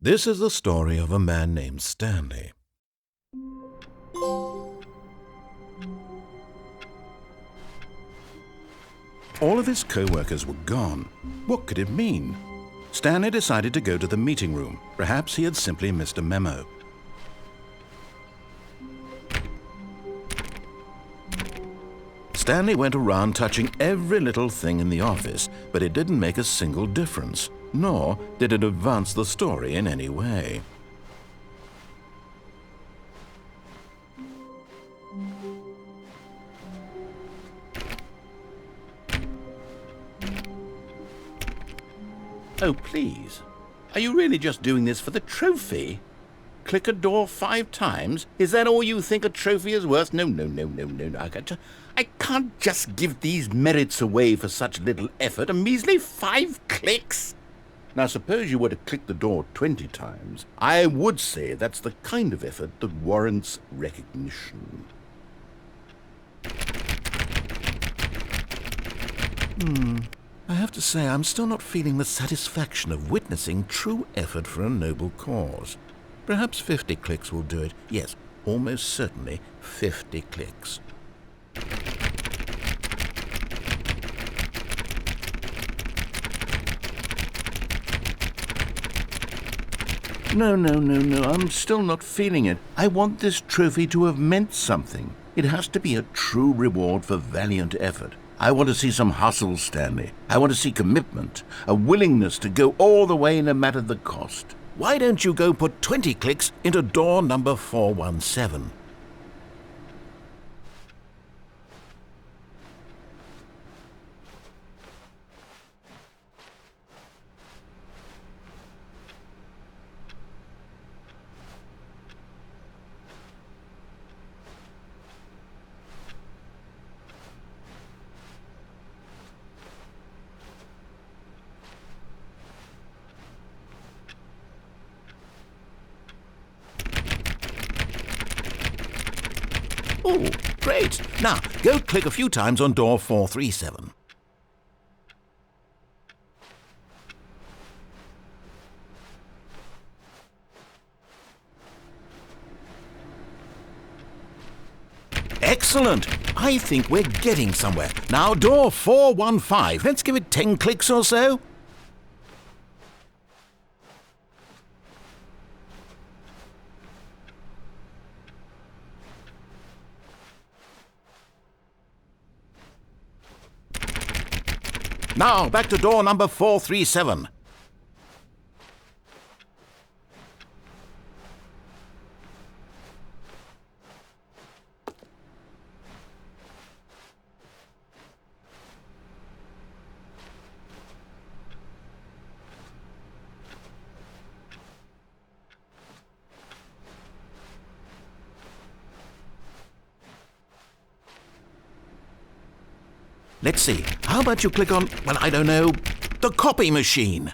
This is the story of a man named Stanley. All of his co-workers were gone. What could it mean? Stanley decided to go to the meeting room. Perhaps he had simply missed a memo. Stanley went around touching every little thing in the office, but it didn't make a single difference, nor did it advance the story in any way. Oh, please. Are you really just doing this for the trophy? Click a door 5 times? Is that all you think a trophy is worth? No. I can't just give these merits away for such little effort. A measly 5 clicks? Now, suppose you were to click the door 20 times. I would say that's the kind of effort that warrants recognition. I have to say, I'm still not feeling the satisfaction of witnessing true effort for a noble cause. Perhaps 50 clicks will do it. Yes, almost certainly 50 clicks. No, I'm still not feeling it. I want this trophy to have meant something. It has to be a true reward for valiant effort. I want to see some hustle, Stanley. I want to see commitment, a willingness to go all the way no matter the cost. Why don't you go put 20 clicks into door number 417? Oh, great. Now, go click a few times on door 437. Excellent. I think we're getting somewhere. Now, door 415. Let's give it 10 clicks or so. Now, back to door number 437. Let's see. How about you click on, well, I don't know, the copy machine?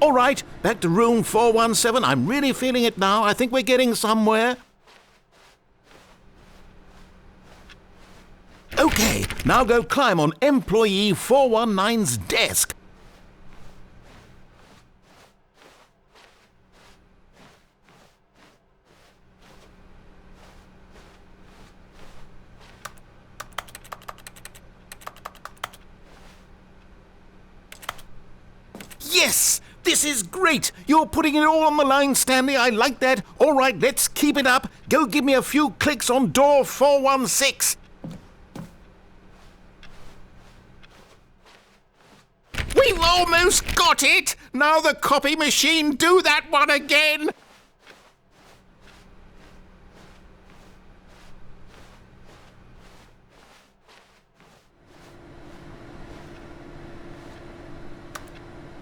All right, back to room 417. I'm really feeling it now. I think we're getting somewhere. Okay, now go climb on employee 419's desk. This is great! You're putting it all on the line, Stanley. I like that. All right, let's keep it up. Go give me a few clicks on door 416. We've almost got it! Now the copy machine, do that one again!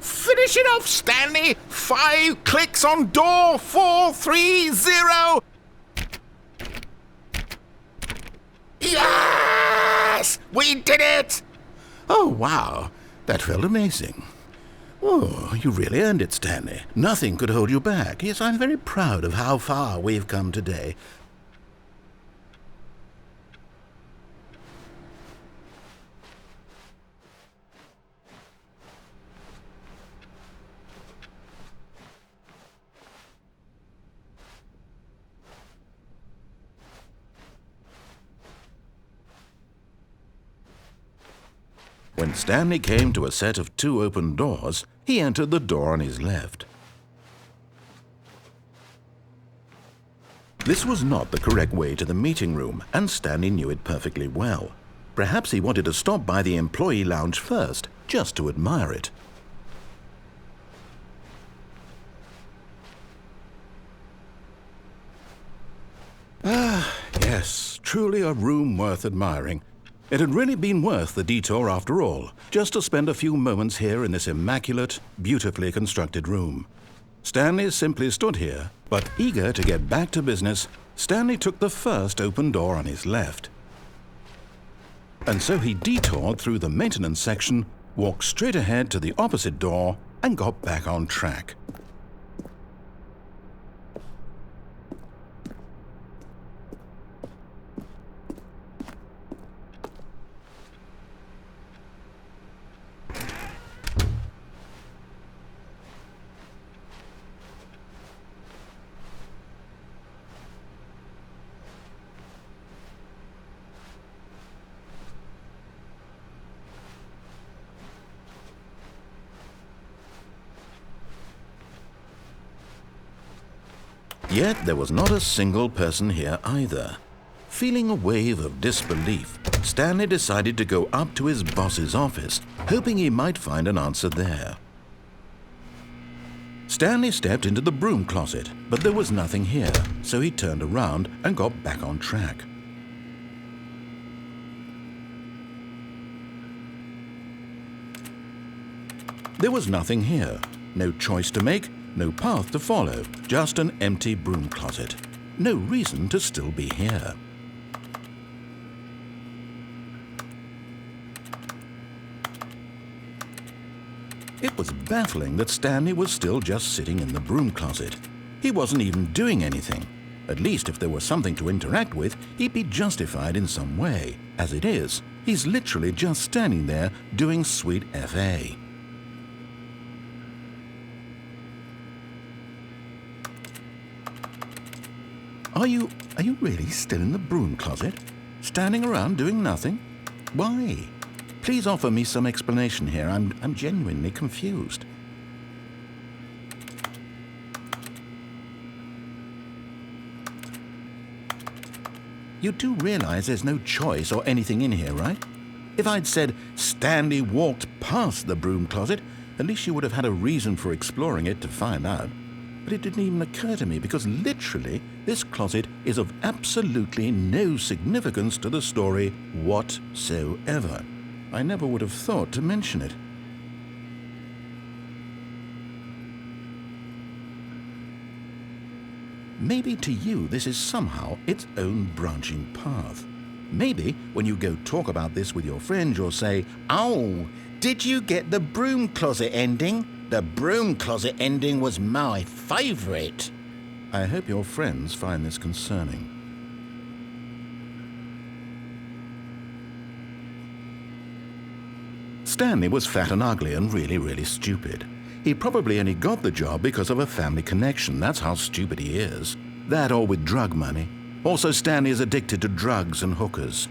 Finish it off, Stanley! 5 clicks on door 430! Yes! We did it! Oh, wow. That felt amazing. Oh, you really earned it, Stanley. Nothing could hold you back. Yes, I'm very proud of how far we've come today. When Stanley came to a set of 2 open doors, he entered the door on his left. This was not the correct way to the meeting room, and Stanley knew it perfectly well. Perhaps he wanted to stop by the employee lounge first, just to admire it. Ah, yes, truly a room worth admiring. It had really been worth the detour after all, just to spend a few moments here in this immaculate, beautifully constructed room. Stanley simply stood here, but eager to get back to business, Stanley took the first open door on his left. And so he detoured through the maintenance section, walked straight ahead to the opposite door, and got back on track. Yet there was not a single person here either. Feeling a wave of disbelief, Stanley decided to go up to his boss's office, hoping he might find an answer there. Stanley stepped into the broom closet, but there was nothing here, so he turned around and got back on track. There was nothing here, no choice to make, no path to follow, just an empty broom closet. No reason to still be here. It was baffling that Stanley was still just sitting in the broom closet. He wasn't even doing anything. At least if there was something to interact with, he'd be justified in some way. As it is, he's literally just standing there doing sweet FA. Are you really still in the broom closet? Standing around doing nothing? Why? Please offer me some explanation here. I'm genuinely confused. You do realize there's no choice or anything in here, right? If I'd said Stanley walked past the broom closet, at least you would have had a reason for exploring it to find out. But it didn't even occur to me because literally this closet is of absolutely no significance to the story whatsoever. I never would have thought to mention it. Maybe to you this is somehow its own branching path. Maybe when you go talk about this with your friends you'll say, "Oh, did you get the broom closet ending? The broom closet ending was my favorite." I hope your friends find this concerning. Stanley was fat and ugly and really stupid. He probably only got the job because of a family connection. That's how stupid he is. That or with drug money. Also, Stanley is addicted to drugs and hookers.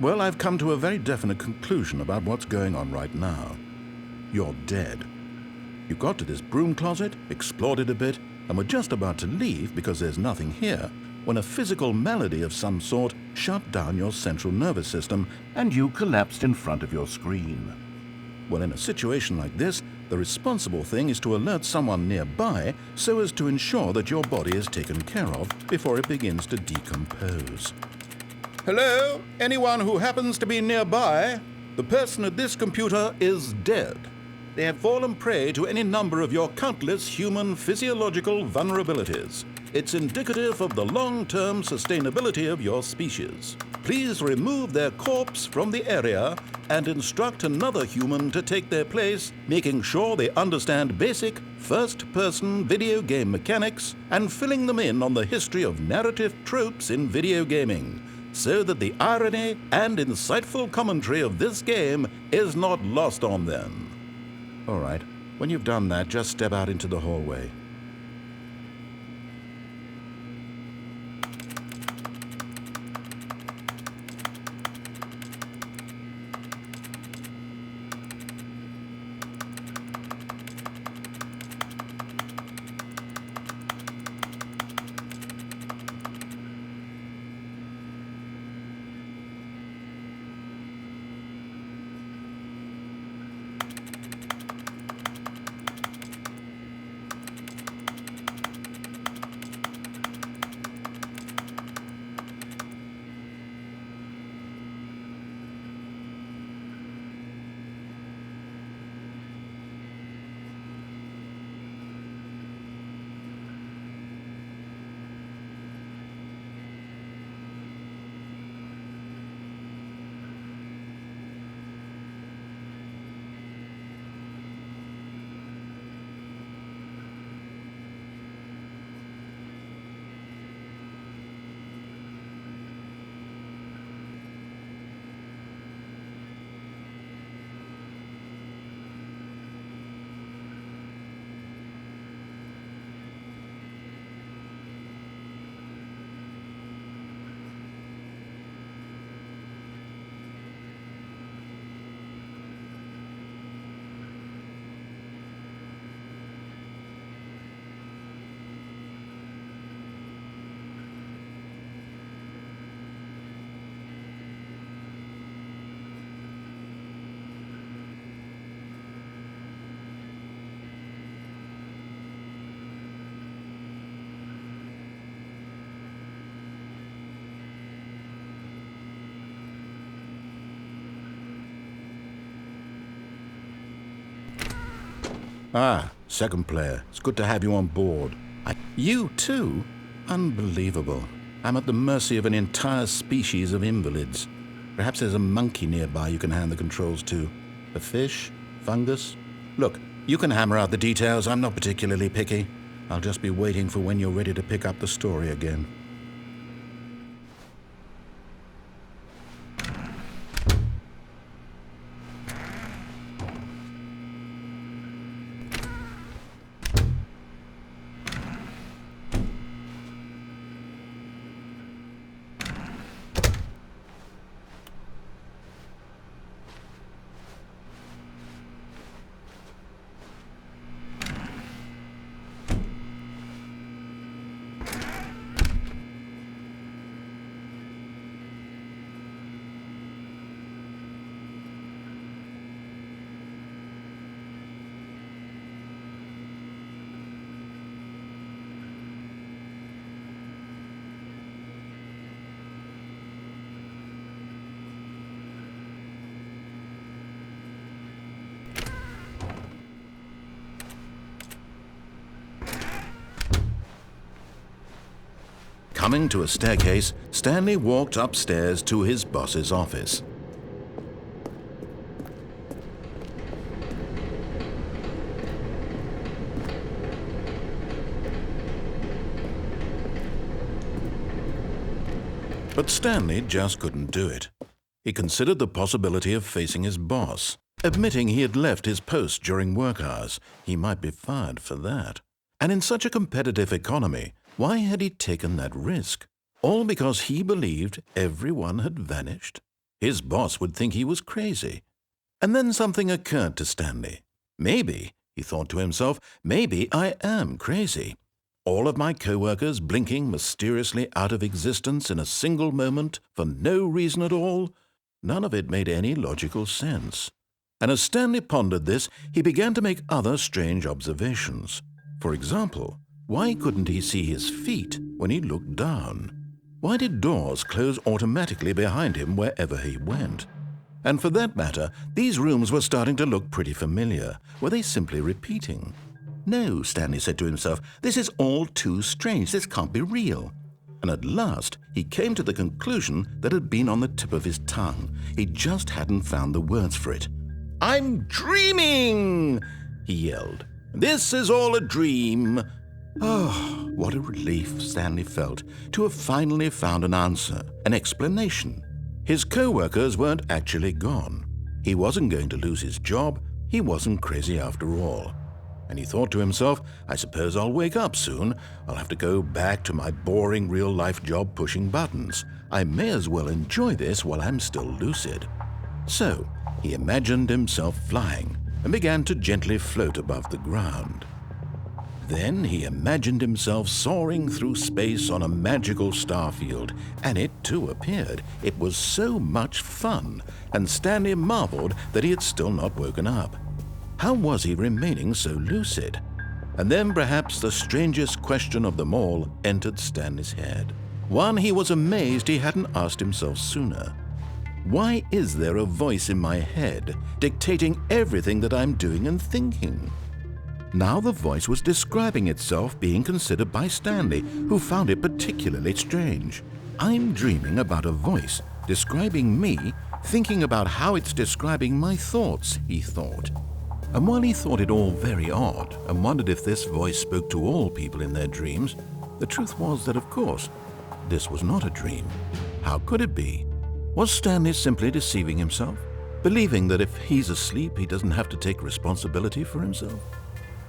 Well, I've come to a very definite conclusion about what's going on right now. You're dead. You got to this broom closet, explored it a bit, and were just about to leave because there's nothing here, when a physical malady of some sort shut down your central nervous system and you collapsed in front of your screen. Well, in a situation like this, the responsible thing is to alert someone nearby so as to ensure that your body is taken care of before it begins to decompose. Hello? Anyone who happens to be nearby? The person at this computer is dead. They have fallen prey to any number of your countless human physiological vulnerabilities. It's indicative of the long-term sustainability of your species. Please remove their corpse from the area and instruct another human to take their place, making sure they understand basic first-person video game mechanics and filling them in on the history of narrative tropes in video gaming, so that the irony and insightful commentary of this game is not lost on them. All right, when you've done that, just step out into the hallway. Ah, second player. It's good to have you on board. You too? Unbelievable. I'm at the mercy of an entire species of invalids. Perhaps there's a monkey nearby you can hand the controls to. A fish? Fungus? Look, you can hammer out the details. I'm not particularly picky. I'll just be waiting for when you're ready to pick up the story again. Coming to a staircase, Stanley walked upstairs to his boss's office. But Stanley just couldn't do it. He considered the possibility of facing his boss. Admitting he had left his post during work hours, he might be fired for that. And in such a competitive economy, why had he taken that risk? All because he believed everyone had vanished? His boss would think he was crazy. And then something occurred to Stanley. Maybe, he thought to himself, maybe I am crazy. All of my co-workers blinking mysteriously out of existence in a single moment for no reason at all. None of it made any logical sense. And as Stanley pondered this, he began to make other strange observations. For example, why couldn't he see his feet when he looked down? Why did doors close automatically behind him wherever he went? And for that matter, these rooms were starting to look pretty familiar. Were they simply repeating? No, Stanley said to himself, this is all too strange. This can't be real. And at last, he came to the conclusion that had been on the tip of his tongue. He just hadn't found the words for it. "I'm dreaming!" he yelled. "This is all a dream." Oh, what a relief Stanley felt to have finally found an answer, an explanation. His co-workers weren't actually gone. He wasn't going to lose his job. He wasn't crazy after all. And he thought to himself, I suppose I'll wake up soon. I'll have to go back to my boring real-life job pushing buttons. I may as well enjoy this while I'm still lucid. So he imagined himself flying and began to gently float above the ground. Then he imagined himself soaring through space on a magical starfield, and it too appeared. It was so much fun, and Stanley marveled that he had still not woken up. How was he remaining so lucid? And then perhaps the strangest question of them all entered Stanley's head. One he was amazed he hadn't asked himself sooner. Why is there a voice in my head dictating everything that I'm doing and thinking? Now the voice was describing itself being considered by Stanley, who found it particularly strange. I'm dreaming about a voice describing me, thinking about how it's describing my thoughts, he thought. And while he thought it all very odd and wondered if this voice spoke to all people in their dreams, the truth was that, of course, this was not a dream. How could it be? Was Stanley simply deceiving himself, believing that if he's asleep, he doesn't have to take responsibility for himself?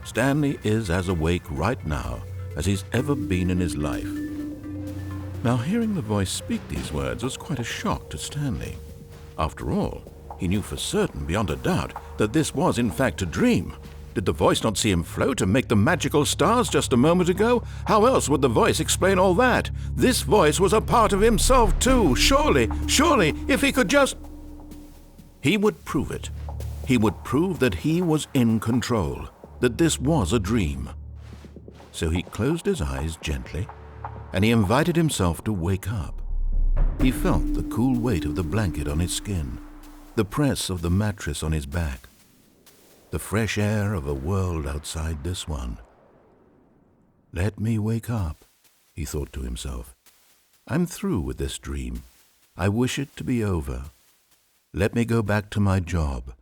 Stanley is as awake right now as he's ever been in his life. Now, hearing the voice speak these words was quite a shock to Stanley. After all, he knew for certain, beyond a doubt, that this was in fact a dream. Did the voice not see him float and make the magical stars just a moment ago? How else would the voice explain all that? This voice was a part of himself too. Surely, if he could just... He would prove it. He would prove that he was in control, that this was a dream. So he closed his eyes gently, and he invited himself to wake up. He felt the cool weight of the blanket on his skin, the press of the mattress on his back, the fresh air of a world outside this one. Let me wake up, he thought to himself. I'm through with this dream. I wish it to be over. Let me go back to my job.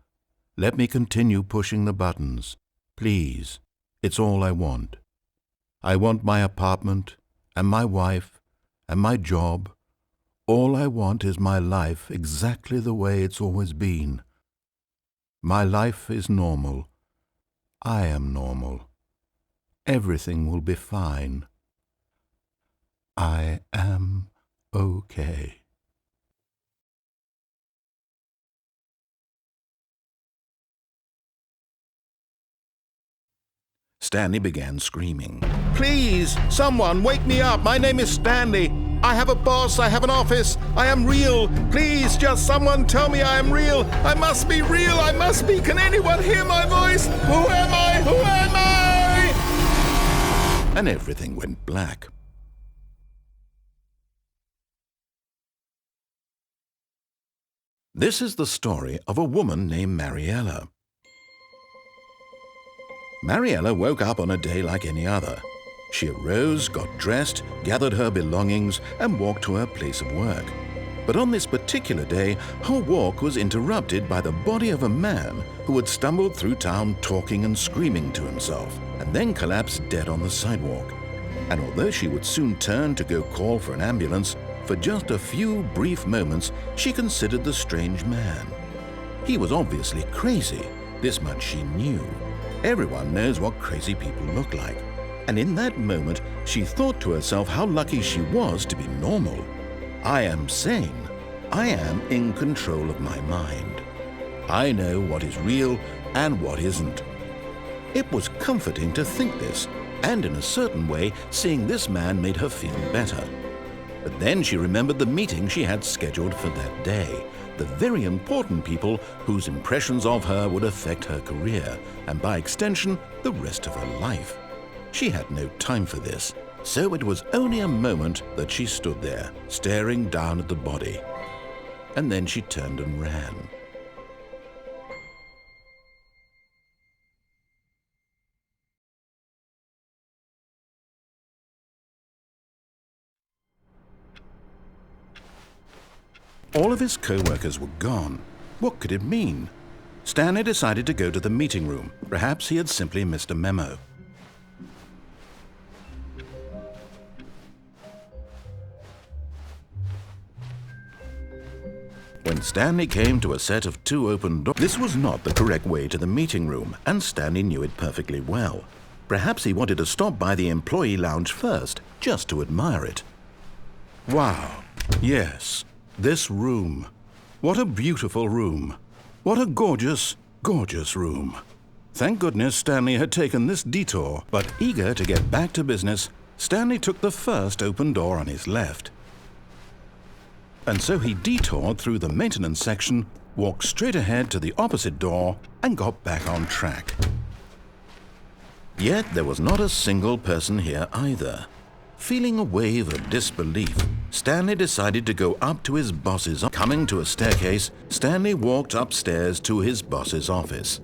Let me continue pushing the buttons. Please, it's all I want. I want my apartment and my wife and my job. All I want is my life exactly the way it's always been. My life is normal. I am normal. Everything will be fine. I am okay. Stanley began screaming. Please, someone, wake me up. My name is Stanley. I have a boss. I have an office. I am real. Please, just someone tell me I am real. I must be real. I must be. Can anyone hear my voice? Who am I? Who am I? And everything went black. This is the story of a woman named Mariella. Mariella woke up on a day like any other. She arose, got dressed, gathered her belongings, and walked to her place of work. But on this particular day, her walk was interrupted by the body of a man who had stumbled through town talking and screaming to himself, and then collapsed dead on the sidewalk. And although she would soon turn to go call for an ambulance, for just a few brief moments she considered the strange man. He was obviously crazy. This much she knew. Everyone knows what crazy people look like. And in that moment, she thought to herself how lucky she was to be normal. I am sane. I am in control of my mind. I know what is real and what isn't. It was comforting to think this, and in a certain way, seeing this man made her feel better. But then she remembered the meeting she had scheduled for that day, the very important people whose impressions of her would affect her career, and by extension, the rest of her life. She had no time for this, so it was only a moment that she stood there, staring down at the body. And then she turned and ran. All of his co-workers were gone. What could it mean? Stanley decided to go to the meeting room. Perhaps he had simply missed a memo. When Stanley came to a set of 2 open doors, this was not the correct way to the meeting room, and Stanley knew it perfectly well. Perhaps he wanted to stop by the employee lounge first, just to admire it. Wow, yes. This room. What a beautiful room. What a gorgeous, gorgeous room. Thank goodness Stanley had taken this detour, but eager to get back to business, Stanley took the first open door on his left. And so he detoured through the maintenance section, walked straight ahead to the opposite door, and got back on track. Yet there was not a single person here either. Feeling a wave of disbelief, Stanley decided to go up to his boss's office. Coming to a staircase, Stanley walked upstairs to his boss's office.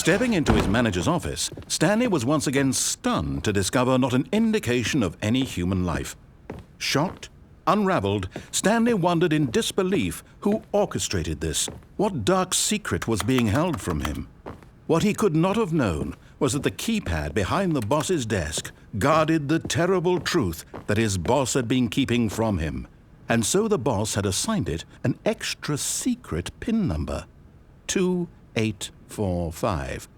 Stepping into his manager's office, Stanley was once again stunned to discover not an indication of any human life. Shocked, unraveled, Stanley wondered in disbelief who orchestrated this. What dark secret was being held from him? What he could not have known was that the keypad behind the boss's desk guarded the terrible truth that his boss had been keeping from him. And so the boss had assigned it an extra secret PIN number, 2845.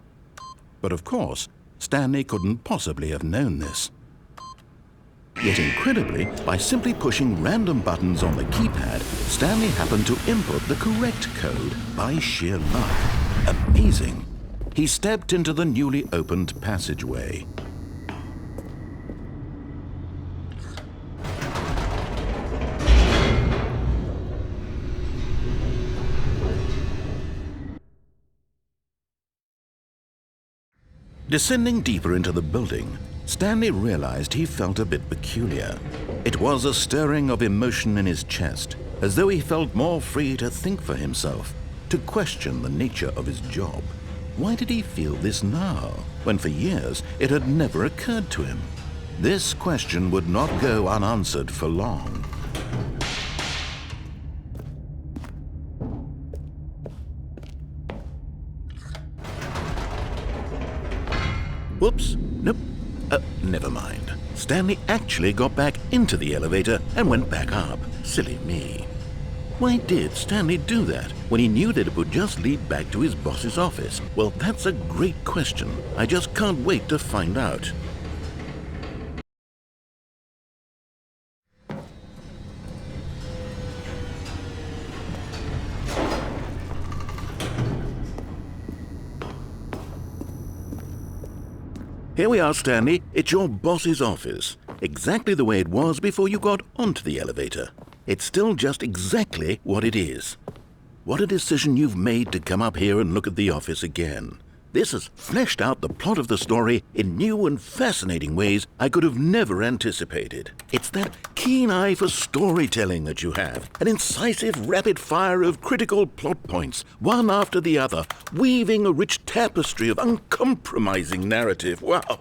But of course, Stanley couldn't possibly have known this. Yet incredibly, by simply pushing random buttons on the keypad, Stanley happened to input the correct code by sheer luck. Amazing. He stepped into the newly opened passageway. Descending deeper into the building, Stanley realized he felt a bit peculiar. It was a stirring of emotion in his chest, as though he felt more free to think for himself, to question the nature of his job. Why did he feel this now, when for years it had never occurred to him? This question would not go unanswered for long. Whoops, nope, never mind. Stanley actually got back into the elevator and went back up. Silly me. Why did Stanley do that when he knew that it would just lead back to his boss's office? Well, that's a great question. I just can't wait to find out. Here we are, Stanley. It's your boss's office. Exactly the way it was before you got onto the elevator. It's still just exactly what it is. What a decision you've made to come up here and look at the office again. This has fleshed out the plot of the story in new and fascinating ways I could have never anticipated. It's that keen eye for storytelling that you have, an incisive rapid fire of critical plot points, one after the other, weaving a rich tapestry of uncompromising narrative. Wow!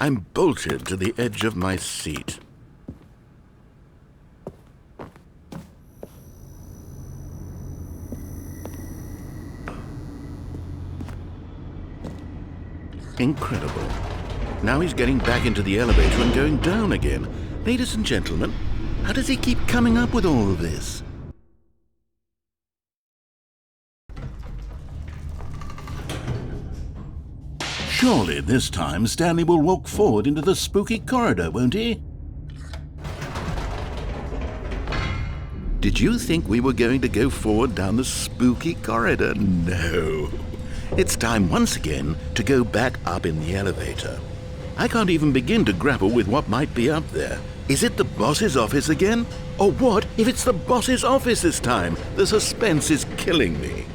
I'm bolted to the edge of my seat. Incredible. Now he's getting back into the elevator and going down again. Ladies and gentlemen, how does he keep coming up with all of this? Surely this time Stanley will walk forward into the spooky corridor, won't he? Did you think we were going to go forward down the spooky corridor? No. It's time once again to go back up in the elevator. I can't even begin to grapple with what might be up there. Is it the boss's office again? Or what if it's the boss's office this time? The suspense is killing me.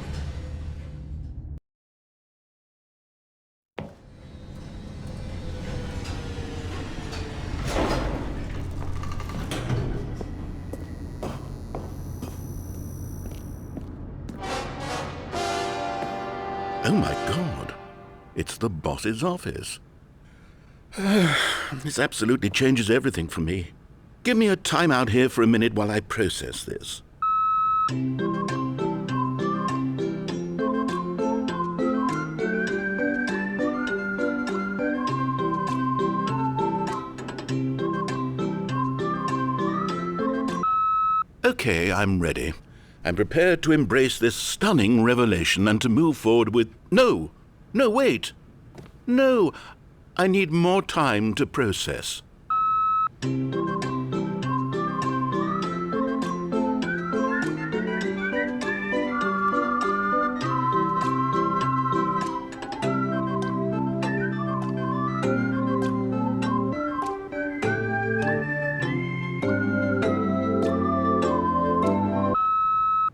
Oh my God, it's the boss's office. This absolutely changes everything for me. Give me a time out here for a minute while I process this. Okay, I'm ready. I'm prepared to embrace this stunning revelation and to move forward with... No, wait. No, I need more time to process.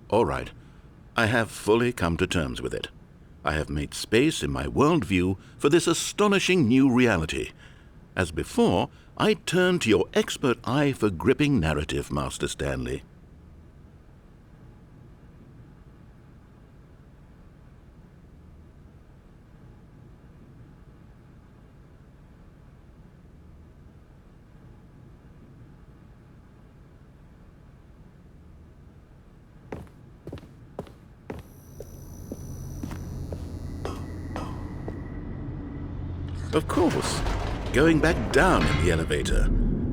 All right, I have fully come to terms with it. I have made space in my worldview for this astonishing new reality. As before, I turn to your expert eye for gripping narrative, Master Stanley. Of course. Going back down in the elevator.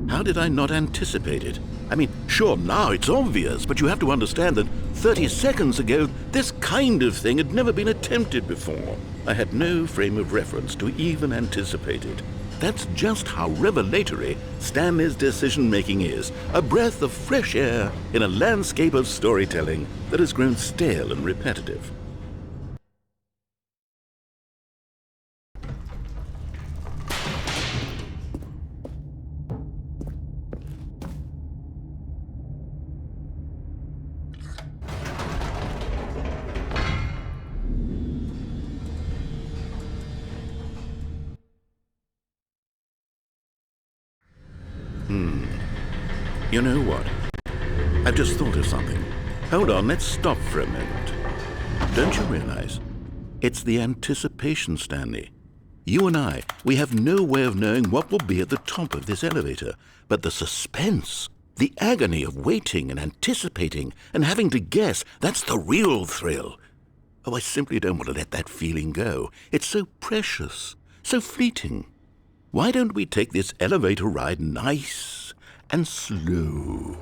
How did I not anticipate it? I mean, sure, now it's obvious, but you have to understand that 30 seconds ago, this kind of thing had never been attempted before. I had no frame of reference to even anticipate it. That's just how revelatory Stanley's decision-making is. A breath of fresh air in a landscape of storytelling that has grown stale and repetitive. You know what? I've just thought of something. Hold on, let's stop for a moment. Don't you realize? It's the anticipation, Stanley. You and I, we have no way of knowing what will be at the top of this elevator, but the suspense, the agony of waiting and anticipating and having to guess, that's the real thrill. Oh, I simply don't want to let that feeling go. It's so precious, so fleeting. Why don't we take this elevator ride nice and slow?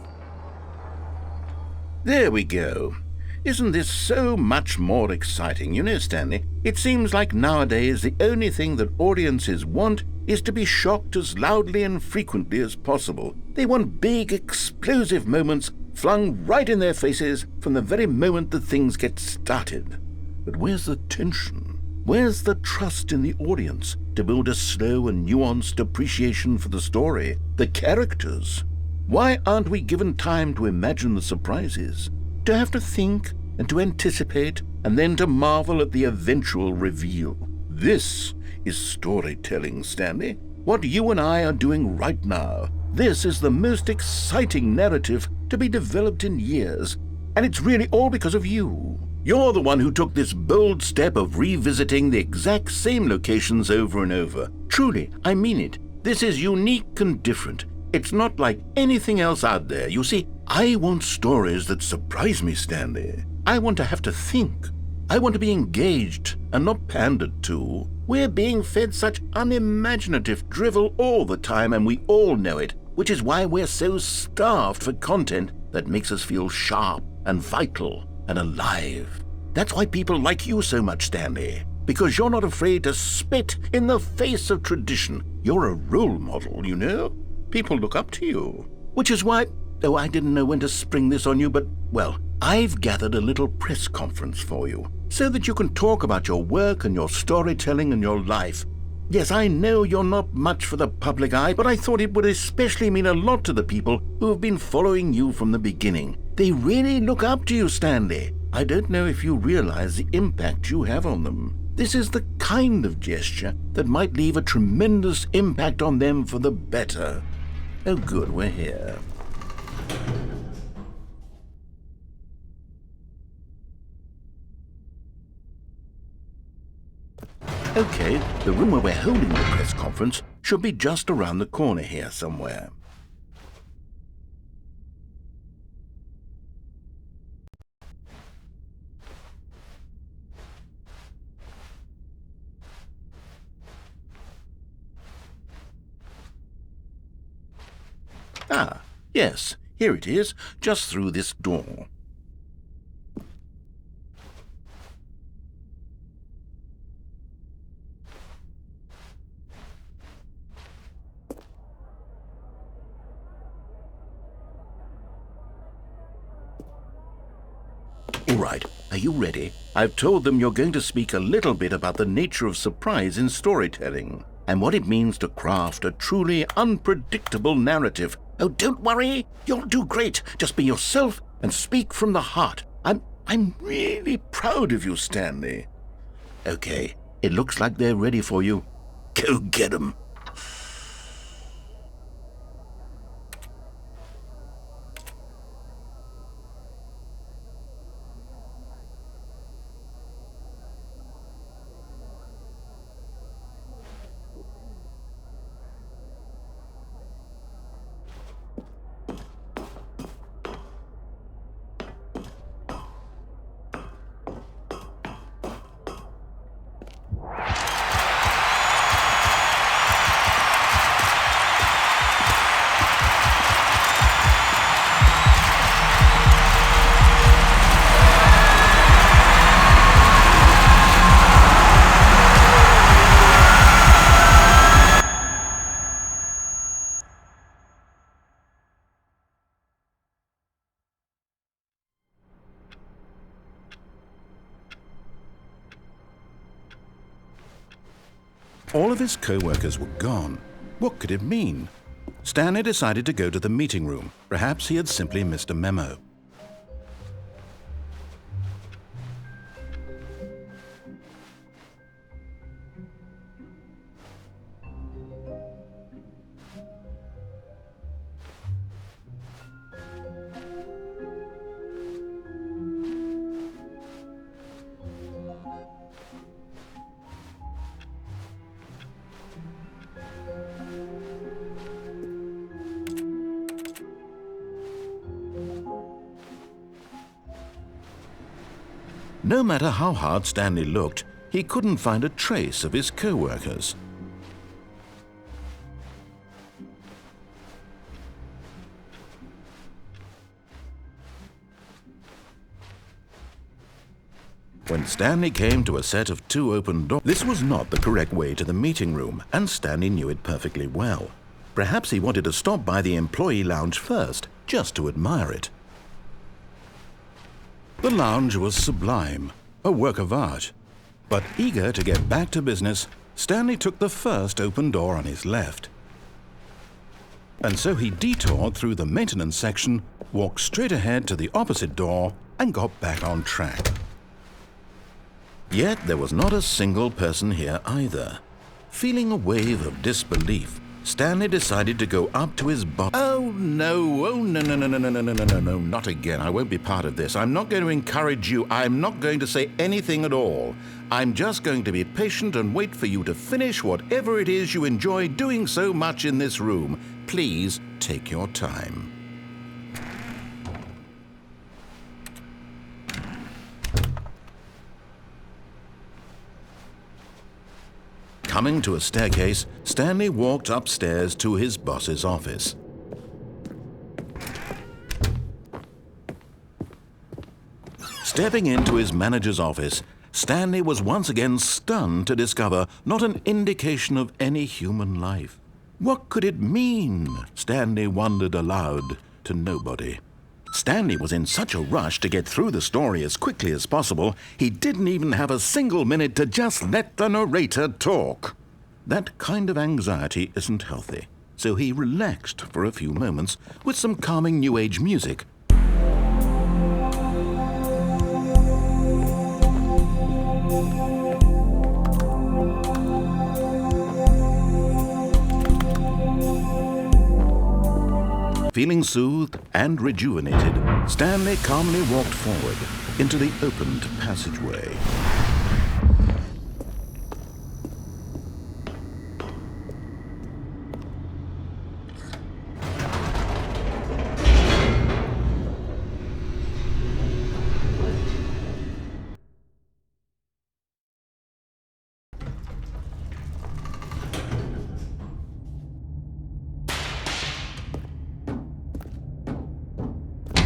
There we go. Isn't this so much more exciting? You know, Stanley, it seems like nowadays the only thing that audiences want is to be shocked as loudly and frequently as possible. They want big, explosive moments flung right in their faces from the very moment that things get started. But where's the tension? Where's the trust in the audience to build a slow and nuanced appreciation for the story, the characters? Why aren't we given time to imagine the surprises, to have to think and to anticipate, and then to marvel at the eventual reveal? This is storytelling, Stanley. What you and I are doing right now. This is the most exciting narrative to be developed in years, and it's really all because of you. You're the one who took this bold step of revisiting the exact same locations over and over. Truly, I mean it. This is unique and different. It's not like anything else out there. You see, I want stories that surprise me, Stanley. I want to have to think. I want to be engaged and not pandered to. We're being fed such unimaginative drivel all the time, and we all know it, which is why we're so starved for content that makes us feel sharp and vital and alive. That's why people like you so much, Stanley, because you're not afraid to spit in the face of tradition. You're a role model, you know? People look up to you. Which is why, oh, I didn't know when to spring this on you, but, well, I've gathered a little press conference for you, so that you can talk about your work and your storytelling and your life. Yes, I know you're not much for the public eye, but I thought it would especially mean a lot to the people who have been following you from the beginning. They really look up to you, Stanley. I don't know if you realize the impact you have on them. This is the kind of gesture that might leave a tremendous impact on them for the better. Oh, good, we're here. Okay, the room where we're holding the press conference should be just around the corner here somewhere. Ah, yes, here it is, just through this door. All right, are you ready? I've told them you're going to speak a little bit about the nature of surprise in storytelling and what it means to craft a truly unpredictable narrative. Oh, don't worry, you'll do great. Just be yourself and speak from the heart. I'm really proud of you, Stanley. Okay, it looks like they're ready for you. Go get 'em. All of his co-workers were gone. What could it mean? Stanley decided to go to the meeting room. Perhaps he had simply missed a memo. No matter how hard Stanley looked, he couldn't find a trace of his co-workers. When Stanley came to a set of 2 open doors, this was not the correct way to the meeting room, and Stanley knew it perfectly well. Perhaps he wanted to stop by the employee lounge first, just to admire it. The lounge was sublime, a work of art. But eager to get back to business, Stanley took the first open door on his left. And so he detoured through the maintenance section, walked straight ahead to the opposite door, and got back on track. Yet there was not a single person here either. Feeling a wave of disbelief, Stanley decided to go up to his boss. Oh no, no, not again. I won't be part of this. I'm not going to encourage you. I'm not going to say anything at all. I'm just going to be patient and wait for you to finish whatever it is you enjoy doing so much in this room. Please take your time. Coming to a staircase, Stanley walked upstairs to his boss's office. Stepping into his manager's office, Stanley was once again stunned to discover not an indication of any human life. What could it mean? Stanley wondered aloud to nobody. Stanley was in such a rush to get through the story as quickly as possible, he didn't even have a single minute to just let the narrator talk. That kind of anxiety isn't healthy, so he relaxed for a few moments with some calming New Age music. Feeling soothed and rejuvenated, Stanley calmly walked forward into the opened passageway.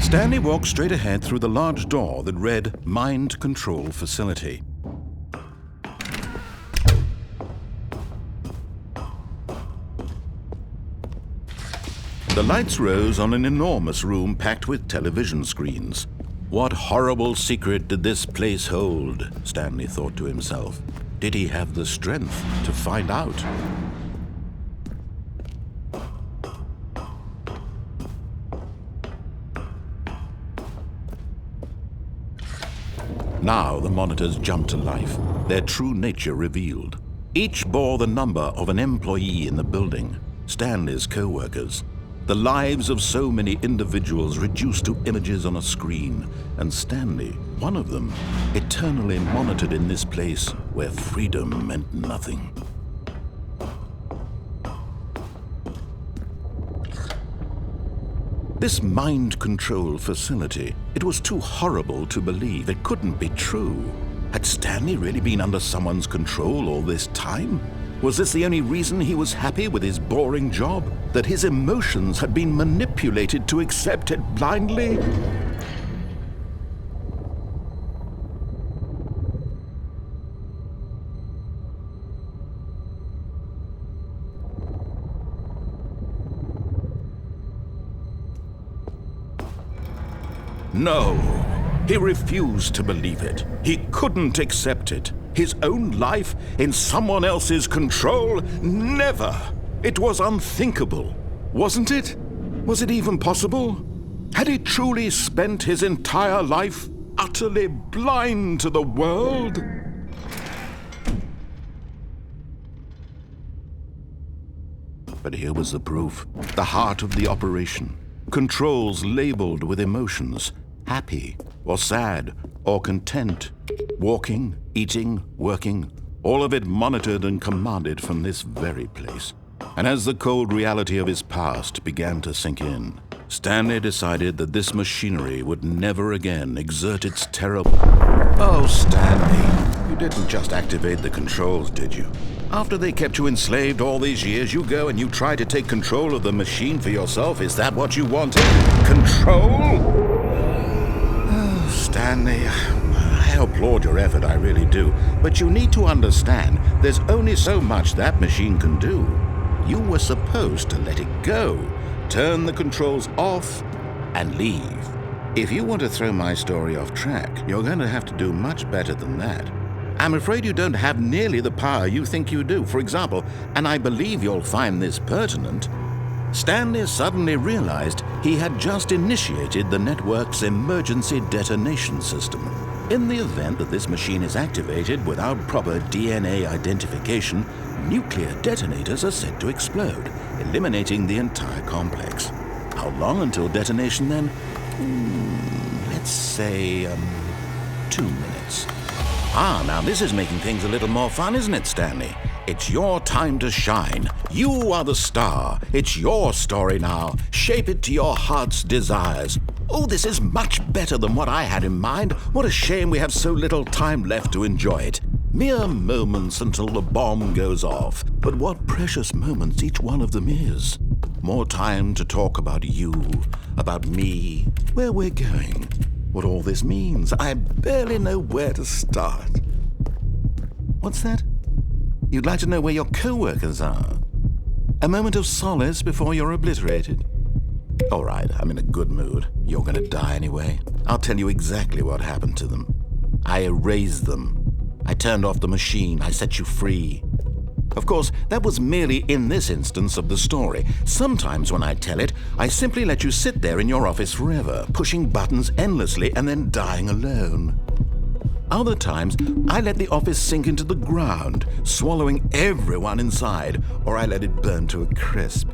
Stanley walked straight ahead through the large door that read Mind Control Facility. The lights rose on an enormous room packed with television screens. What horrible secret did this place hold? Stanley thought to himself. Did he have the strength to find out? Now the monitors jumped to life, their true nature revealed. Each bore the number of an employee in the building, Stanley's co-workers. The lives of so many individuals reduced to images on a screen, and Stanley, one of them, eternally monitored in this place where freedom meant nothing. This mind control facility, it was too horrible to believe. It couldn't be true. Had Stanley really been under someone's control all this time? Was this the only reason he was happy with his boring job? That his emotions had been manipulated to accept it blindly? No, he refused to believe it. He couldn't accept it. His own life in someone else's control? Never! It was unthinkable, wasn't it? Was it even possible? Had he truly spent his entire life utterly blind to the world? But here was the proof, the heart of the operation. Controls labeled with emotions, happy or sad or content. Walking, eating, working, all of it monitored and commanded from this very place. And as the cold reality of his past began to sink in, Stanley decided that this machinery would never again exert its terrible... Oh, Stanley, you didn't just activate the controls, did you? After they kept you enslaved all these years, you go and you try to take control of the machine for yourself. Is that what you wanted? Control? Oh, Stanley, I applaud your effort, I really do. But you need to understand, there's only so much that machine can do. You were supposed to let it go, turn the controls off, and leave. If you want to throw my story off track, you're going to have to do much better than that. I'm afraid you don't have nearly the power you think you do. For example, and I believe you'll find this pertinent, Stanley suddenly realized he had just initiated the network's emergency detonation system. In the event that this machine is activated without proper DNA identification, nuclear detonators are said to explode, eliminating the entire complex. How long until detonation then? Let's say, 2 minutes. Now this is making things a little more fun, isn't it, Stanley? It's your time to shine. You are the star. It's your story now. Shape it to your heart's desires. Oh, this is much better than what I had in mind. What a shame we have so little time left to enjoy it. Mere moments until the bomb goes off. But what precious moments each one of them is. More time to talk about you, about me, where we're going. What all this means, I barely know where to start. What's that? You'd like to know where your co-workers are? A moment of solace before you're obliterated? All right, I'm in a good mood. You're gonna die anyway. I'll tell you exactly what happened to them. I erased them. I turned off the machine. I set you free. Of course, that was merely in this instance of the story. Sometimes when I tell it, I simply let you sit there in your office forever, pushing buttons endlessly and then dying alone. Other times, I let the office sink into the ground, swallowing everyone inside, or I let it burn to a crisp.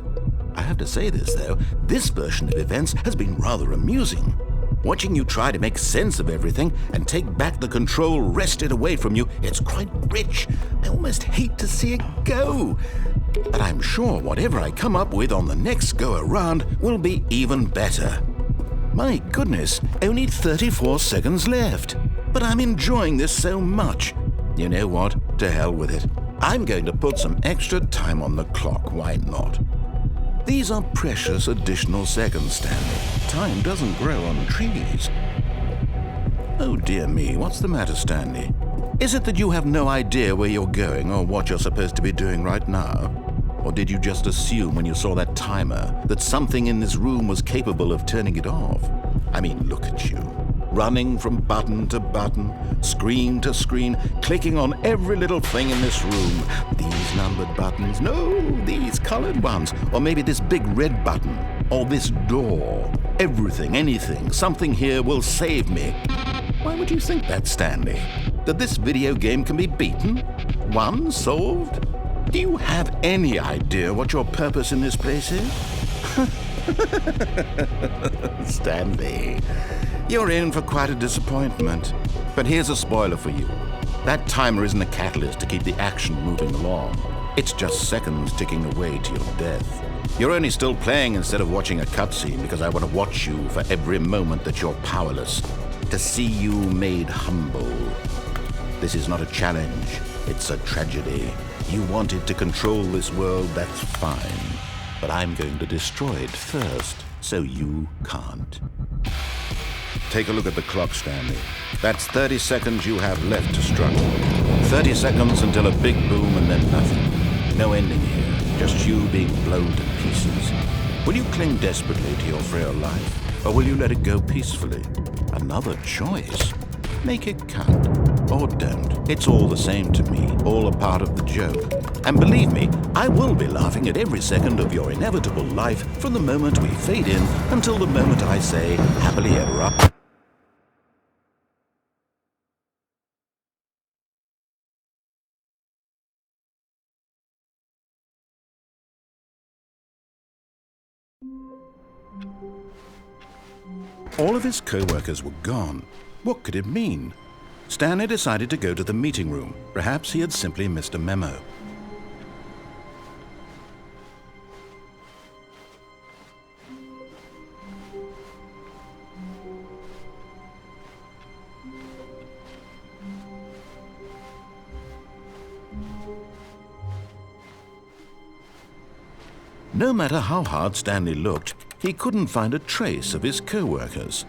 I have to say this, though, this version of events has been rather amusing. Watching you try to make sense of everything and take back the control wrested away from you, it's quite rich. I almost hate to see it go. But I'm sure whatever I come up with on the next go-around will be even better. My goodness, only 34 seconds left. But I'm enjoying this so much. You know what? To hell with it. I'm going to put some extra time on the clock, why not? These are precious additional seconds, Stanley. Time doesn't grow on trees. Oh dear me, what's the matter, Stanley? Is it that you have no idea where you're going or what you're supposed to be doing right now? Or did you just assume when you saw that timer that something in this room was capable of turning it off? I mean, look at you. Running from button to button, screen to screen, clicking on every little thing in this room. These numbered buttons, no, these colored ones. Or maybe this big red button, or this door. Everything, anything, something here will save me. Why would you think that, Stanley? That this video game can be beaten? Won? Solved? Do you have any idea what your purpose in this place is? Stanley, you're in for quite a disappointment. But here's a spoiler for you. That timer isn't a catalyst to keep the action moving along. It's just seconds ticking away to your death. You're only still playing instead of watching a cutscene because I want to watch you for every moment that you're powerless. To see you made humble. This is not a challenge. It's a tragedy. You wanted to control this world, that's fine. But I'm going to destroy it first, so you can't. Take a look at the clock, Stanley. That's 30 seconds you have left to struggle. 30 seconds until a big boom and then nothing. No ending here, just you being blown to pieces. Will you cling desperately to your frail life, or will you let it go peacefully? Another choice. Make it count. or don't. It's all the same to me, all a part of the joke. And believe me, I will be laughing at every second of your inevitable life from the moment we fade in until the moment I say, happily ever after. All of his co-workers were gone. What could it mean? Stanley decided to go to the meeting room. Perhaps he had simply missed a memo. No matter how hard Stanley looked, he couldn't find a trace of his co-workers.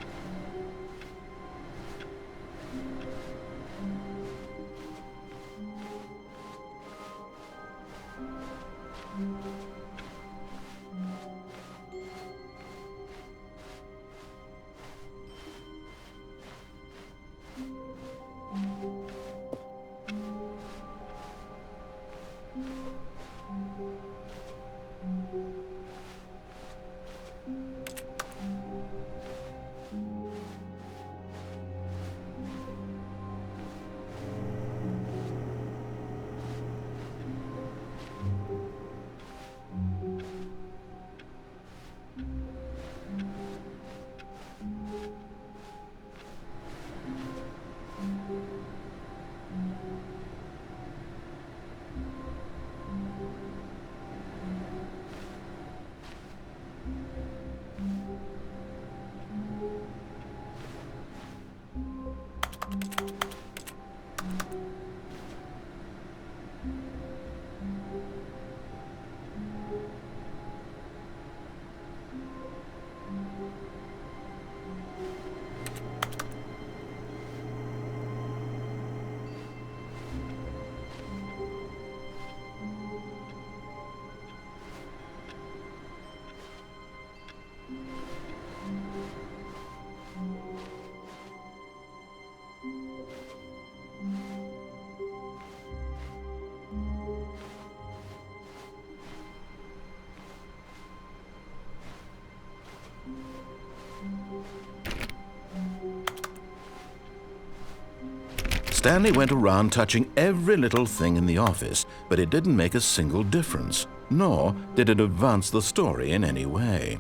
Stanley went around touching every little thing in the office, but it didn't make a single difference, nor did it advance the story in any way.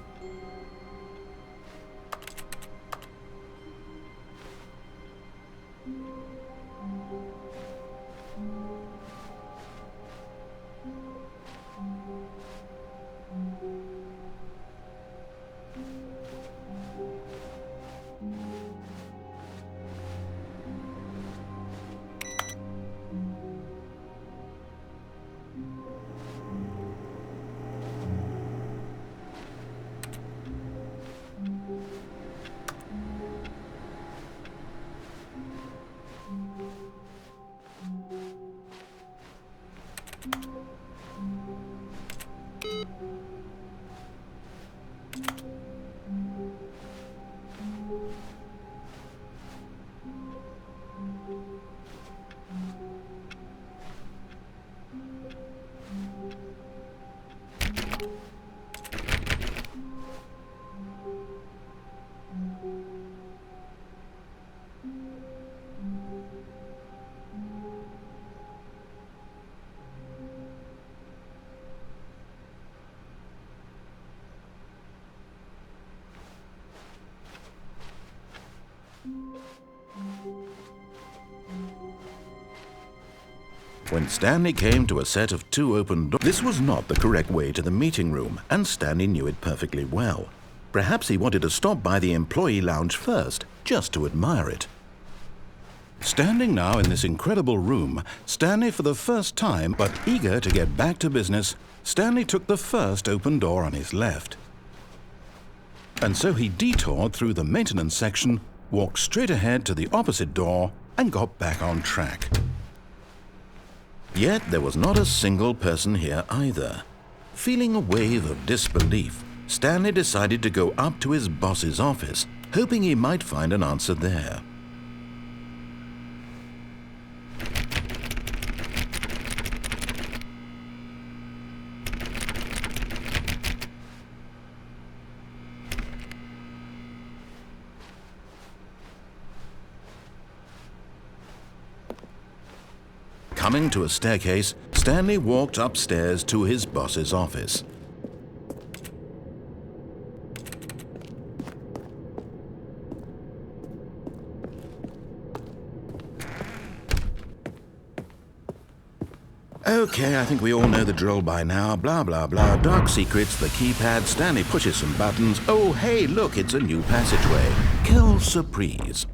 When Stanley came to a set of 2 open doors, this was not the correct way to the meeting room, and Stanley knew it perfectly well. Perhaps he wanted to stop by the employee lounge first, just to admire it. Standing now in this incredible room, Stanley for the first time, but eager to get back to business, Stanley took the first open door on his left. And so he detoured through the maintenance section, walked straight ahead to the opposite door, and got back on track. Yet there was not a single person here either. Feeling a wave of disbelief, Stanley decided to go up to his boss's office, hoping he might find an answer there. Coming to a staircase, Stanley walked upstairs to his boss's office. Okay, I think we all know the drill by now. Blah, blah, blah. Dark secrets, the keypad. Stanley pushes some buttons. Oh, hey, look, it's a new passageway. Quelle surprise.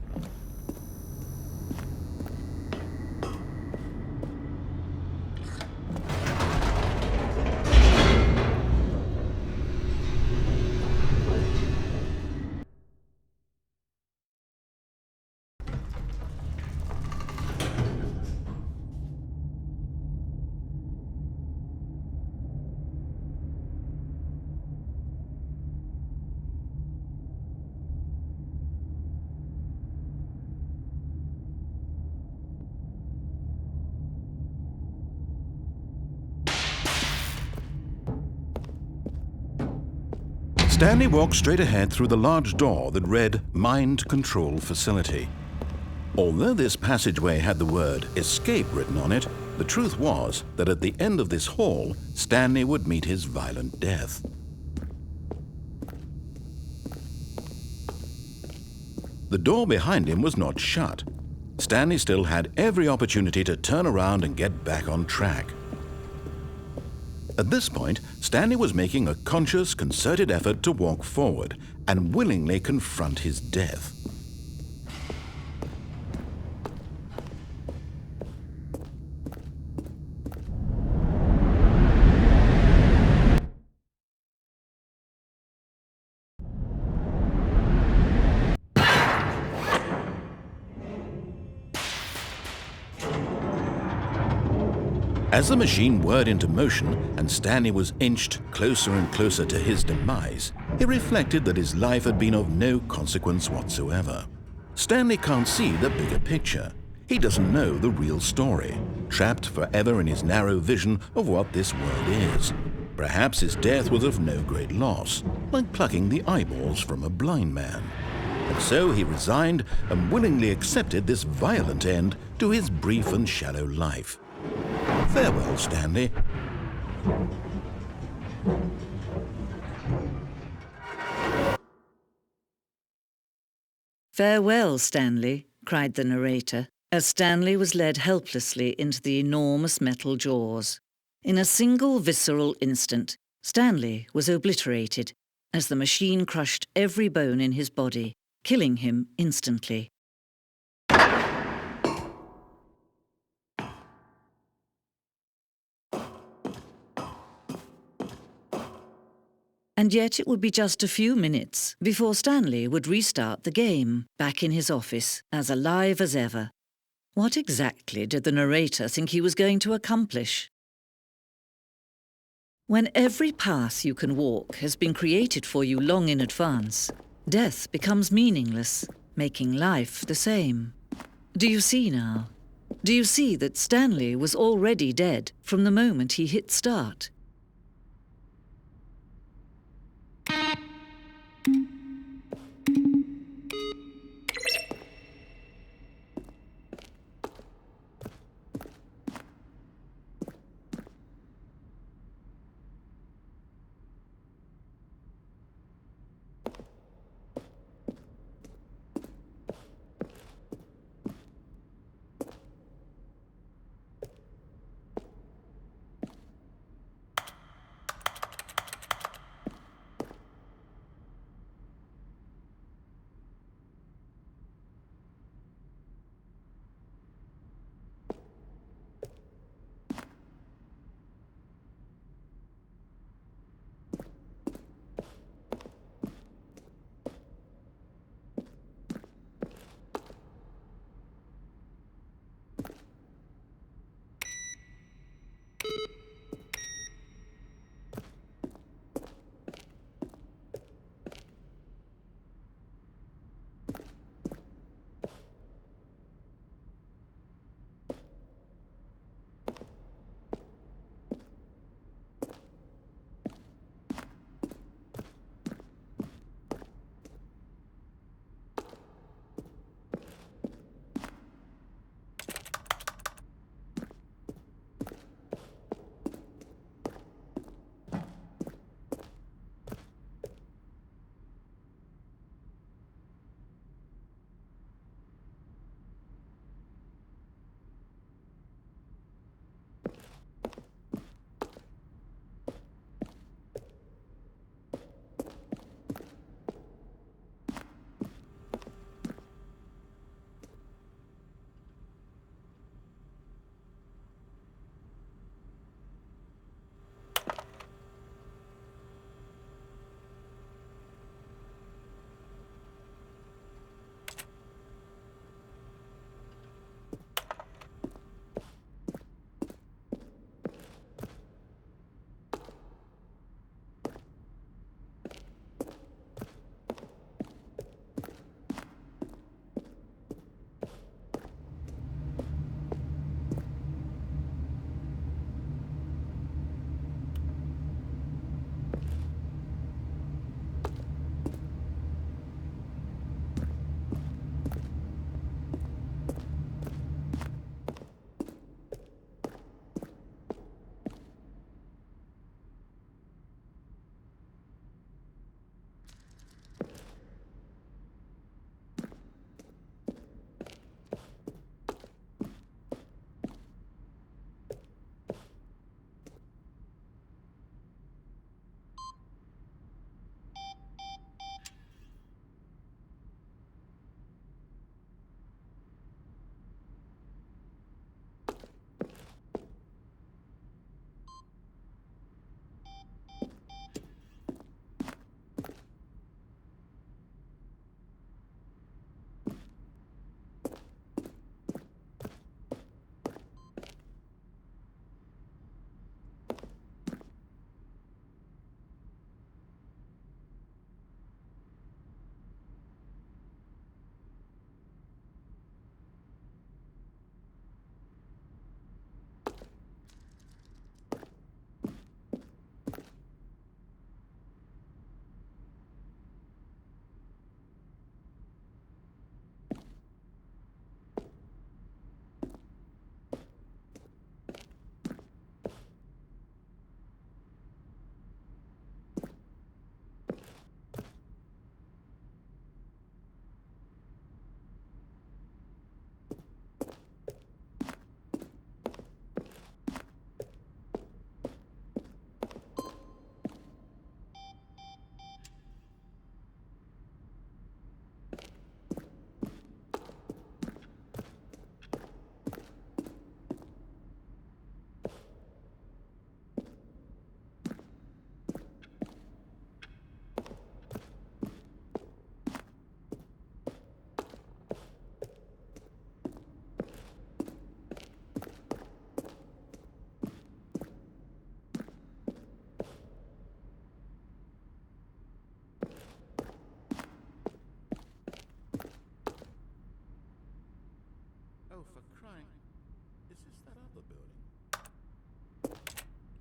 Stanley walked straight ahead through the large door that read Mind Control Facility. Although this passageway had the word Escape written on it, the truth was that at the end of this hall, Stanley would meet his violent death. The door behind him was not shut. Stanley still had every opportunity to turn around and get back on track. At this point, Stanley was making a conscious, concerted effort to walk forward and willingly confront his death. As the machine whirred into motion and Stanley was inched closer and closer to his demise, he reflected that his life had been of no consequence whatsoever. Stanley can't see the bigger picture. He doesn't know the real story, trapped forever in his narrow vision of what this world is. Perhaps his death was of no great loss, like plucking the eyeballs from a blind man. And so he resigned and willingly accepted this violent end to his brief and shallow life. Farewell, Stanley. "Farewell, Stanley," cried the narrator, as Stanley was led helplessly into the enormous metal jaws. In a single visceral instant, Stanley was obliterated as the machine crushed every bone in his body, killing him instantly. And yet it would be just a few minutes before Stanley would restart the game, back in his office, as alive as ever. What exactly did the narrator think he was going to accomplish? When every path you can walk has been created for you long in advance, death becomes meaningless, making life the same. Do you see now? Do you see that Stanley was already dead from the moment he hit start?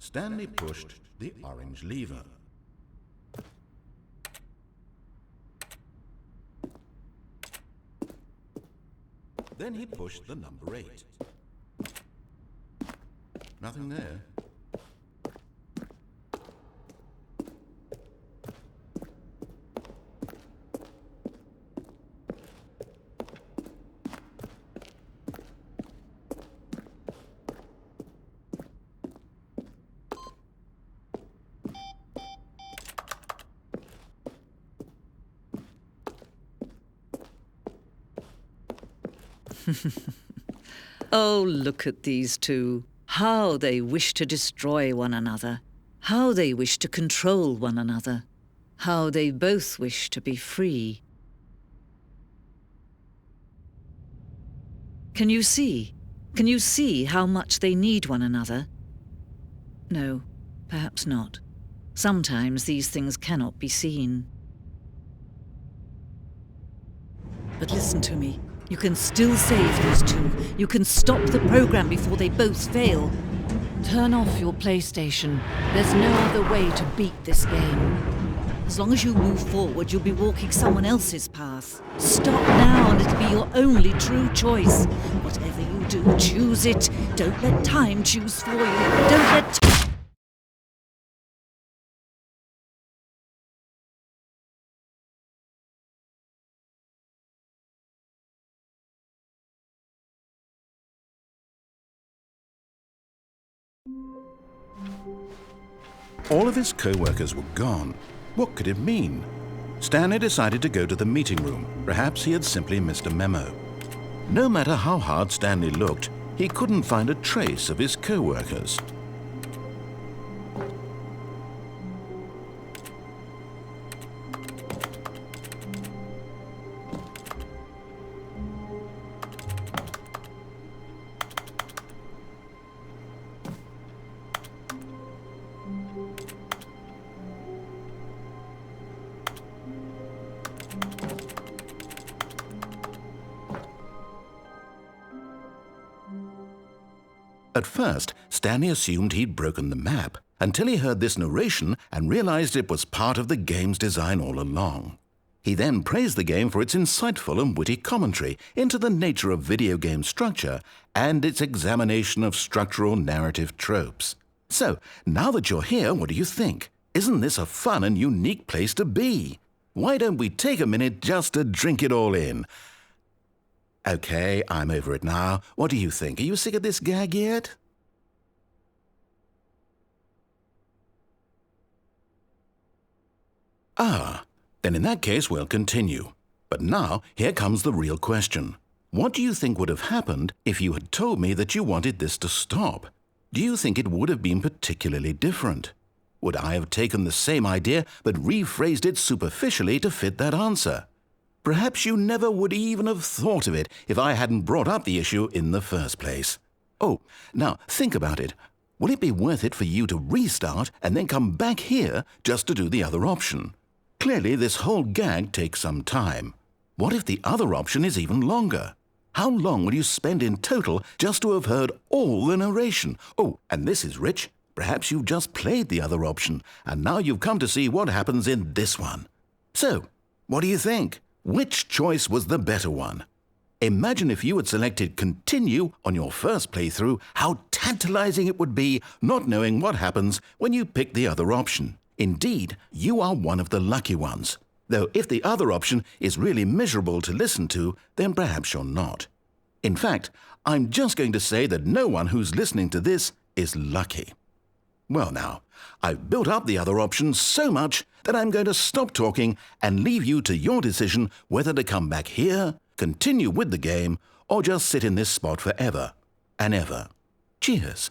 Stanley pushed the orange lever. Then he pushed the number 8. Nothing there. Oh, look at these two. How they wish to destroy one another. How they wish to control one another. How they both wish to be free. Can you see? Can you see how much they need one another? No, perhaps not. Sometimes these things cannot be seen. But listen to me. You can still save these two. You can stop the program before they both fail. Turn off your PlayStation. There's no other way to beat this game. As long as you move forward, you'll be walking someone else's path. Stop now and it'll be your only true choice. Whatever you do, choose it. Don't let time choose for you. Don't let... All of his co-workers were gone. What could it mean? Stanley decided to go to the meeting room. Perhaps he had simply missed a memo. No matter how hard Stanley looked, he couldn't find a trace of his co-workers. At first, Stanley assumed he'd broken the map, until he heard this narration and realized it was part of the game's design all along. He then praised the game for its insightful and witty commentary into the nature of video game structure and its examination of structural narrative tropes. So, now that you're here, what do you think? Isn't this a fun and unique place to be? Why don't we take a minute just to drink it all in? Okay, I'm over it now. What do you think? Are you sick of this gag yet? Ah, then in that case we'll continue. But now, here comes the real question. What do you think would have happened if you had told me that you wanted this to stop? Do you think it would have been particularly different? Would I have taken the same idea but rephrased it superficially to fit that answer? Perhaps you never would even have thought of it if I hadn't brought up the issue in the first place. Oh, now think about it. Will it be worth it for you to restart and then come back here just to do the other option? Clearly, this whole gag takes some time. What if the other option is even longer? How long will you spend in total just to have heard all the narration? Oh, and this is rich. Perhaps you've just played the other option, and now you've come to see what happens in this one. So, what do you think? Which choice was the better one? Imagine if you had selected Continue on your first playthrough, how tantalizing it would be not knowing what happens when you pick the other option. Indeed, you are one of the lucky ones. Though if the other option is really miserable to listen to, then perhaps you're not. In fact, I'm just going to say that no one who's listening to this is lucky. Well now, I've built up the other option so much that I'm going to stop talking and leave you to your decision whether to come back here, continue with the game, or just sit in this spot forever and ever. Cheers.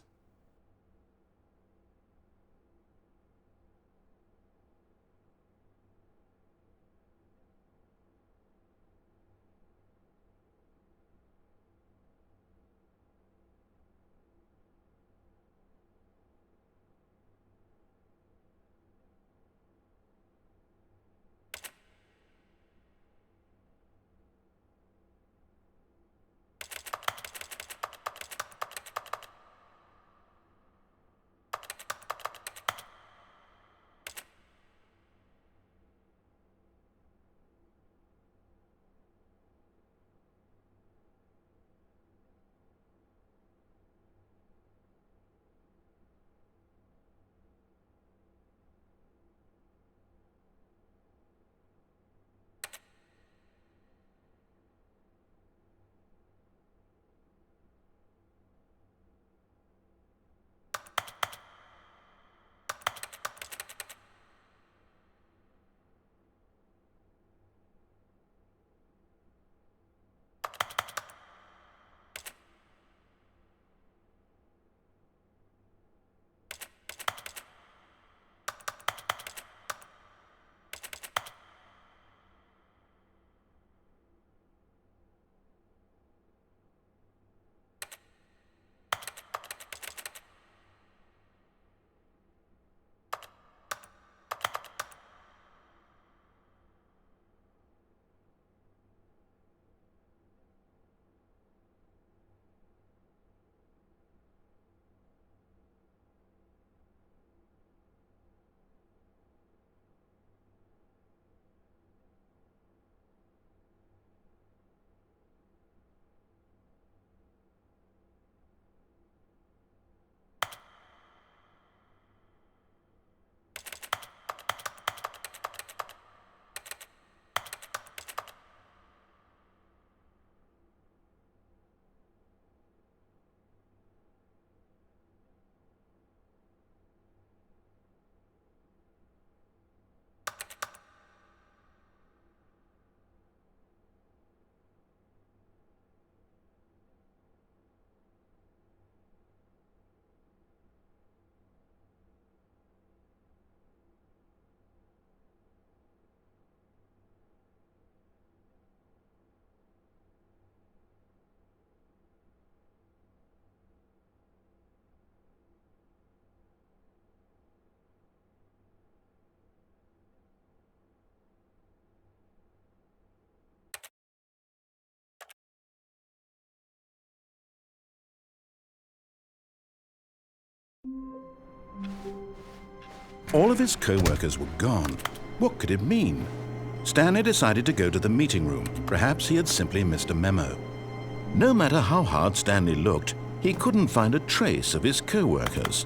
All of his co-workers were gone. What could it mean? Stanley decided to go to the meeting room. Perhaps he had simply missed a memo. No matter how hard Stanley looked, he couldn't find a trace of his co-workers.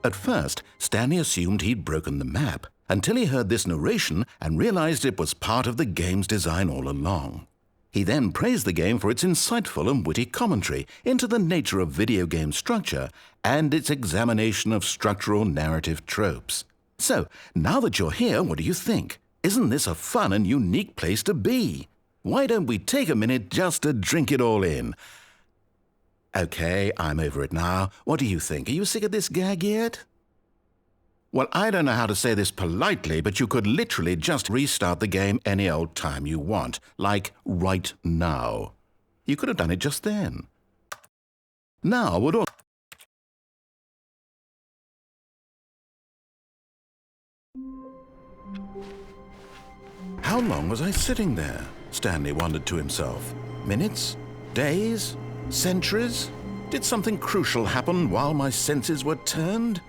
At first, Stanley assumed he'd broken the map, until he heard this narration and realized it was part of the game's design all along. He then praised the game for its insightful and witty commentary into the nature of video game structure and its examination of structural narrative tropes. So, now that you're here, what do you think? Isn't this a fun and unique place to be? Why don't we take a minute just to drink it all in? Okay, I'm over it now. What do you think? Are you sick of this gag yet? Well, I don't know how to say this politely, but you could literally just restart the game any old time you want, like right now. You could have done it just then. Now would all... How long was I sitting there? Stanley wondered to himself. Minutes? Days? Centuries? Did something crucial happen while my senses were turned?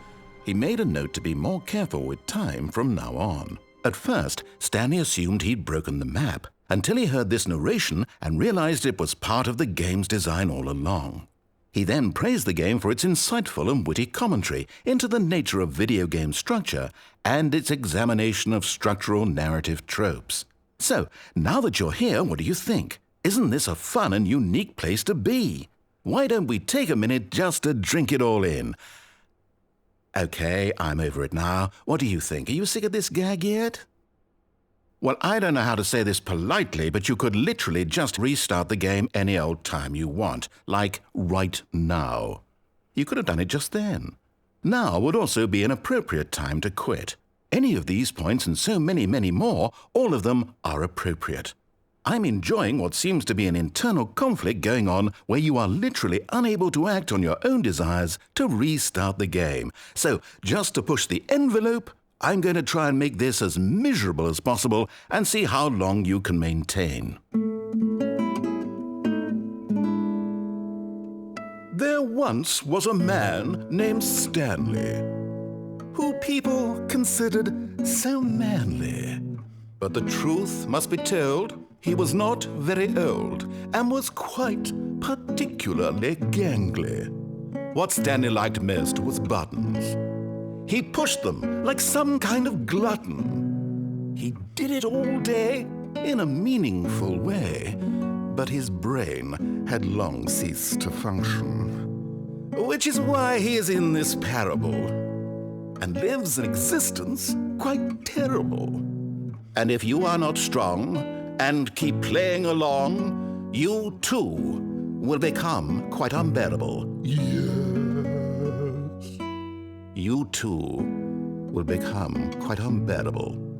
He made a note to be more careful with time from now on. At first, Stanley assumed he'd broken the map, until he heard this narration and realized it was part of the game's design all along. He then praised the game for its insightful and witty commentary into the nature of video game structure and its examination of structural narrative tropes. So, now that you're here, what do you think? Isn't this a fun and unique place to be? Why don't we take a minute just to drink it all in? Okay, I'm over it now. What do you think? Are you sick of this gag yet? Well, I don't know how to say this politely, but you could literally just restart the game any old time you want, like right now. You could have done it just then. Now would also be an appropriate time to quit. Any of these points and so many, many more, all of them are appropriate. I'm enjoying what seems to be an internal conflict going on where you are literally unable to act on your own desires to restart the game. So, just to push the envelope, I'm going to try and make this as miserable as possible and see how long you can maintain. There once was a man named Stanley, who people considered so manly. But the truth must be told, he was not very old and was quite particularly gangly. What Stanley liked most was buttons. He pushed them like some kind of glutton. He did it all day in a meaningful way, but his brain had long ceased to function. Which is why he is in this parable and lives an existence quite terrible. And if you are not strong and keep playing along, you too will become quite unbearable. Yes. You too will become quite unbearable.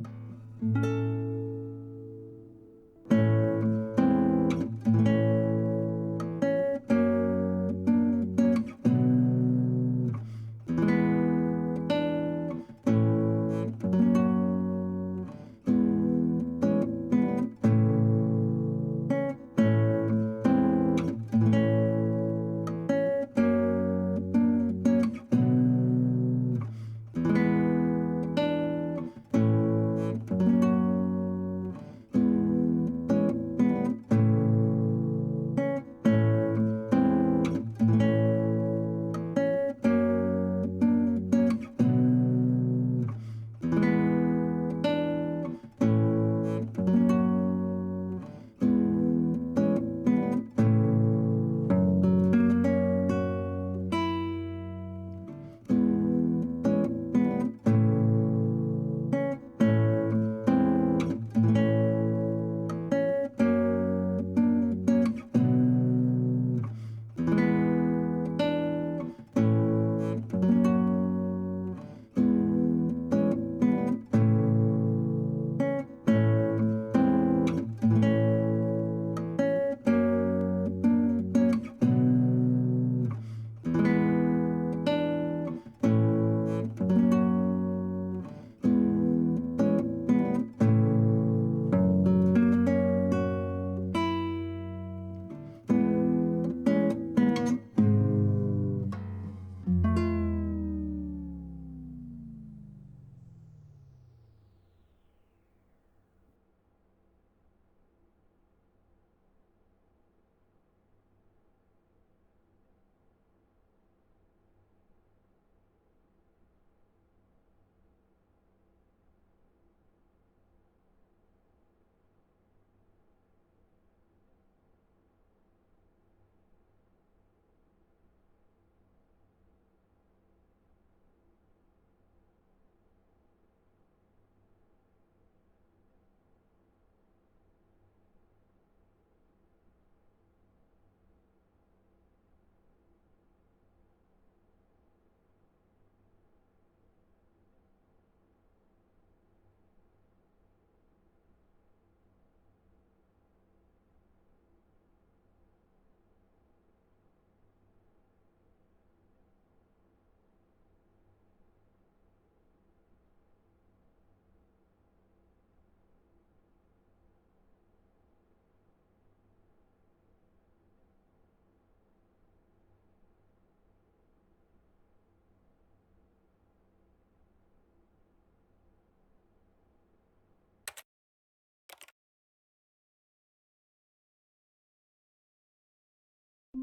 When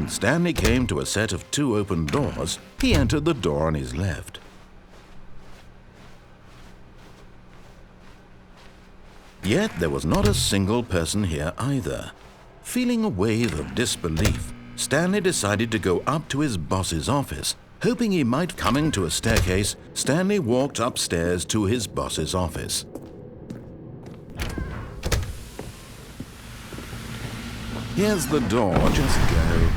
Stanley came to a set of 2 open doors, he entered the door on his left. Yet there was not a single person here either. Feeling a wave of disbelief, Stanley decided to go up to his boss's office. Hoping he might coming to a staircase, Stanley walked upstairs to his boss's office. Here's the door, just go.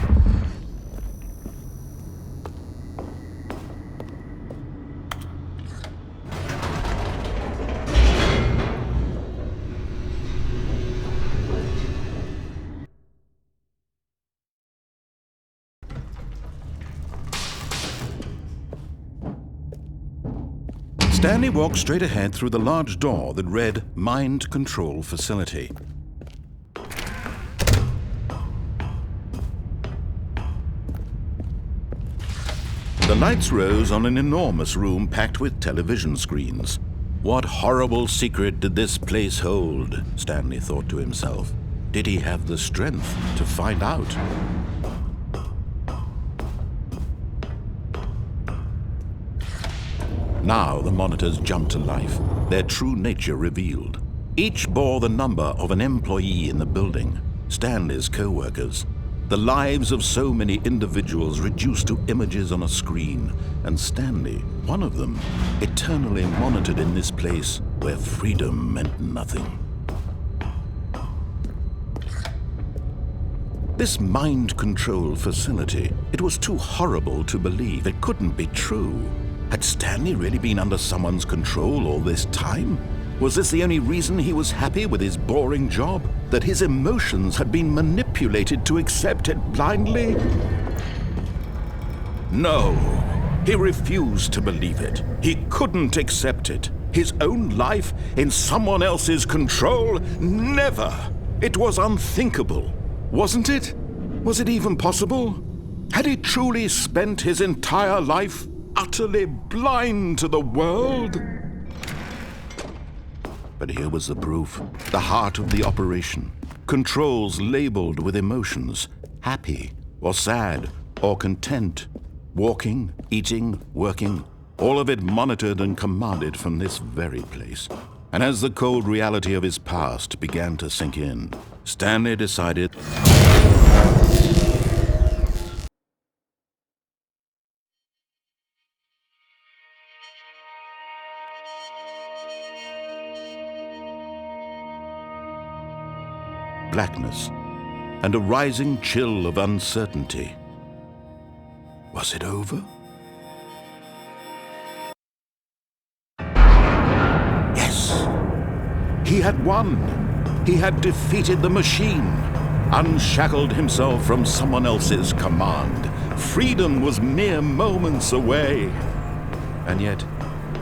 Stanley walked straight ahead through the large door that read Mind Control Facility. The lights rose on an enormous room packed with television screens. What horrible secret did this place hold? Stanley thought to himself. Did he have the strength to find out? Now the monitors jumped to life, their true nature revealed. Each bore the number of an employee in the building, Stanley's co-workers. The lives of so many individuals reduced to images on a screen, and Stanley, one of them, eternally monitored in this place where freedom meant nothing. This mind control facility, it was too horrible to believe. It couldn't be true. Had Stanley really been under someone's control all this time? Was this the only reason he was happy with his boring job? That his emotions had been manipulated to accept it blindly? No, he refused to believe it. He couldn't accept it. His own life in someone else's control? Never! It was unthinkable. Wasn't it? Was it even possible? Had he truly spent his entire life utterly blind to the world? But here was the proof, the heart of the operation. Controls labeled with emotions, happy or sad or content. Walking, eating, working, all of it monitored and commanded from this very place. And as the cold reality of his past began to sink in, Stanley decided blackness and a rising chill of uncertainty. Was it over? Yes! He had won! He had defeated the machine, unshackled himself from someone else's command. Freedom was mere moments away. And yet,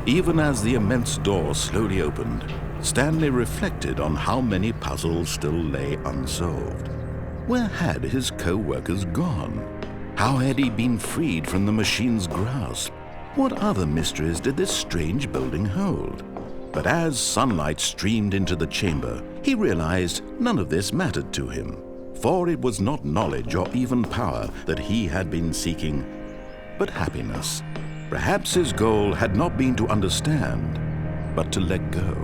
even as the immense door slowly opened, Stanley reflected on how many puzzles still lay unsolved. Where had his co-workers gone? How had he been freed from the machine's grasp? What other mysteries did this strange building hold? But as sunlight streamed into the chamber, he realized none of this mattered to him, for it was not knowledge or even power that he had been seeking, but happiness. Perhaps his goal had not been to understand, but to let go.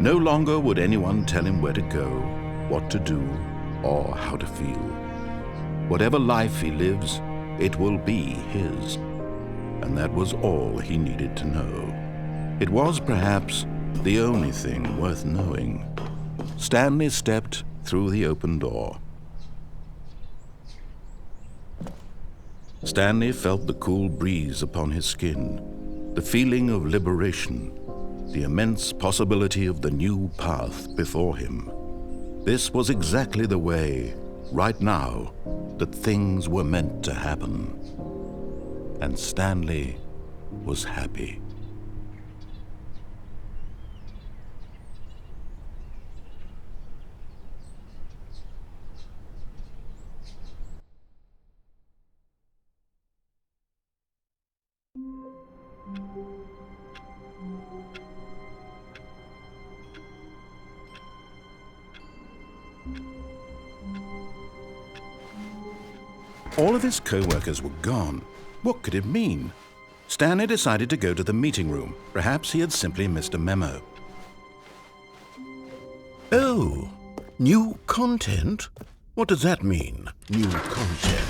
No longer would anyone tell him where to go, what to do, or how to feel. Whatever life he lives, it will be his. And that was all he needed to know. It was perhaps the only thing worth knowing. Stanley stepped through the open door. Stanley felt the cool breeze upon his skin, the feeling of liberation, the immense possibility of the new path before him. This was exactly the way, right now, that things were meant to happen. And Stanley was happy. All of his co-workers were gone. What could it mean? Stanley decided to go to the meeting room. Perhaps he had simply missed a memo. Oh, new content? What does that mean, new content?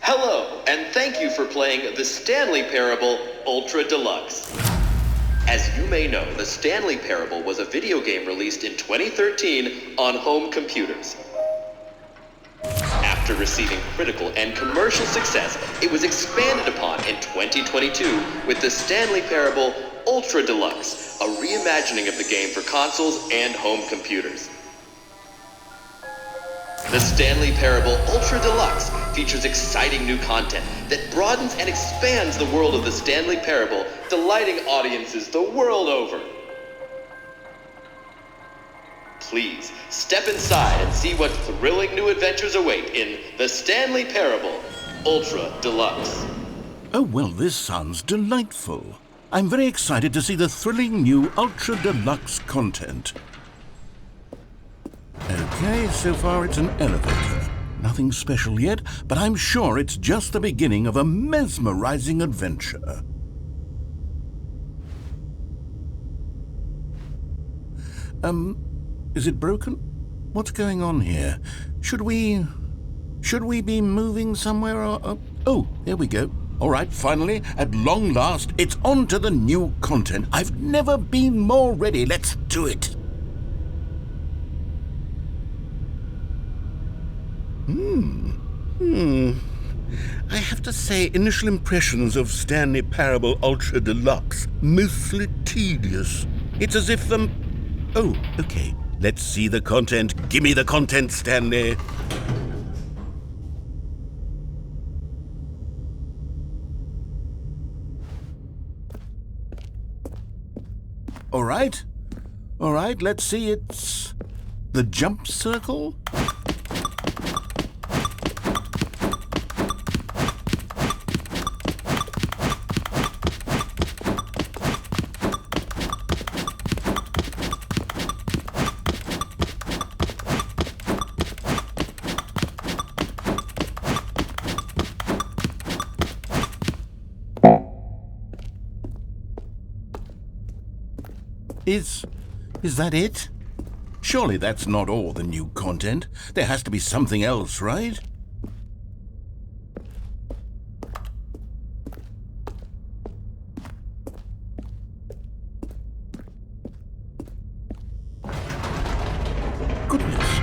Hello, and thank you for playing the Stanley Parable Ultra Deluxe. As you may know, the Stanley Parable was a video game released in 2013 on home computers. After receiving critical and commercial success, it was expanded upon in 2022 with the Stanley Parable Ultra Deluxe, a reimagining of the game for consoles and home computers. The Stanley Parable Ultra Deluxe features exciting new content that broadens and expands the world of the Stanley Parable, delighting audiences the world over. Please, step inside and see what thrilling new adventures await in the Stanley Parable Ultra Deluxe. Oh, well, this sounds delightful. I'm very excited to see the thrilling new Ultra Deluxe content. Okay, so far it's an elevator. Nothing special yet, but I'm sure it's just the beginning of a mesmerizing adventure. Is it broken? What's going on here? Should we be moving somewhere or... Oh, here we go. All right, finally, at long last, it's on to the new content. I've never been more ready. Let's do it. I have to say, initial impressions of Stanley Parable Ultra Deluxe, mostly tedious. It's as if Oh, okay. Let's see the content. Gimme the content, Stanley. All right, let's see. It's the jump circle. Is that it? Surely that's not all the new content. There has to be something else, right? Goodness,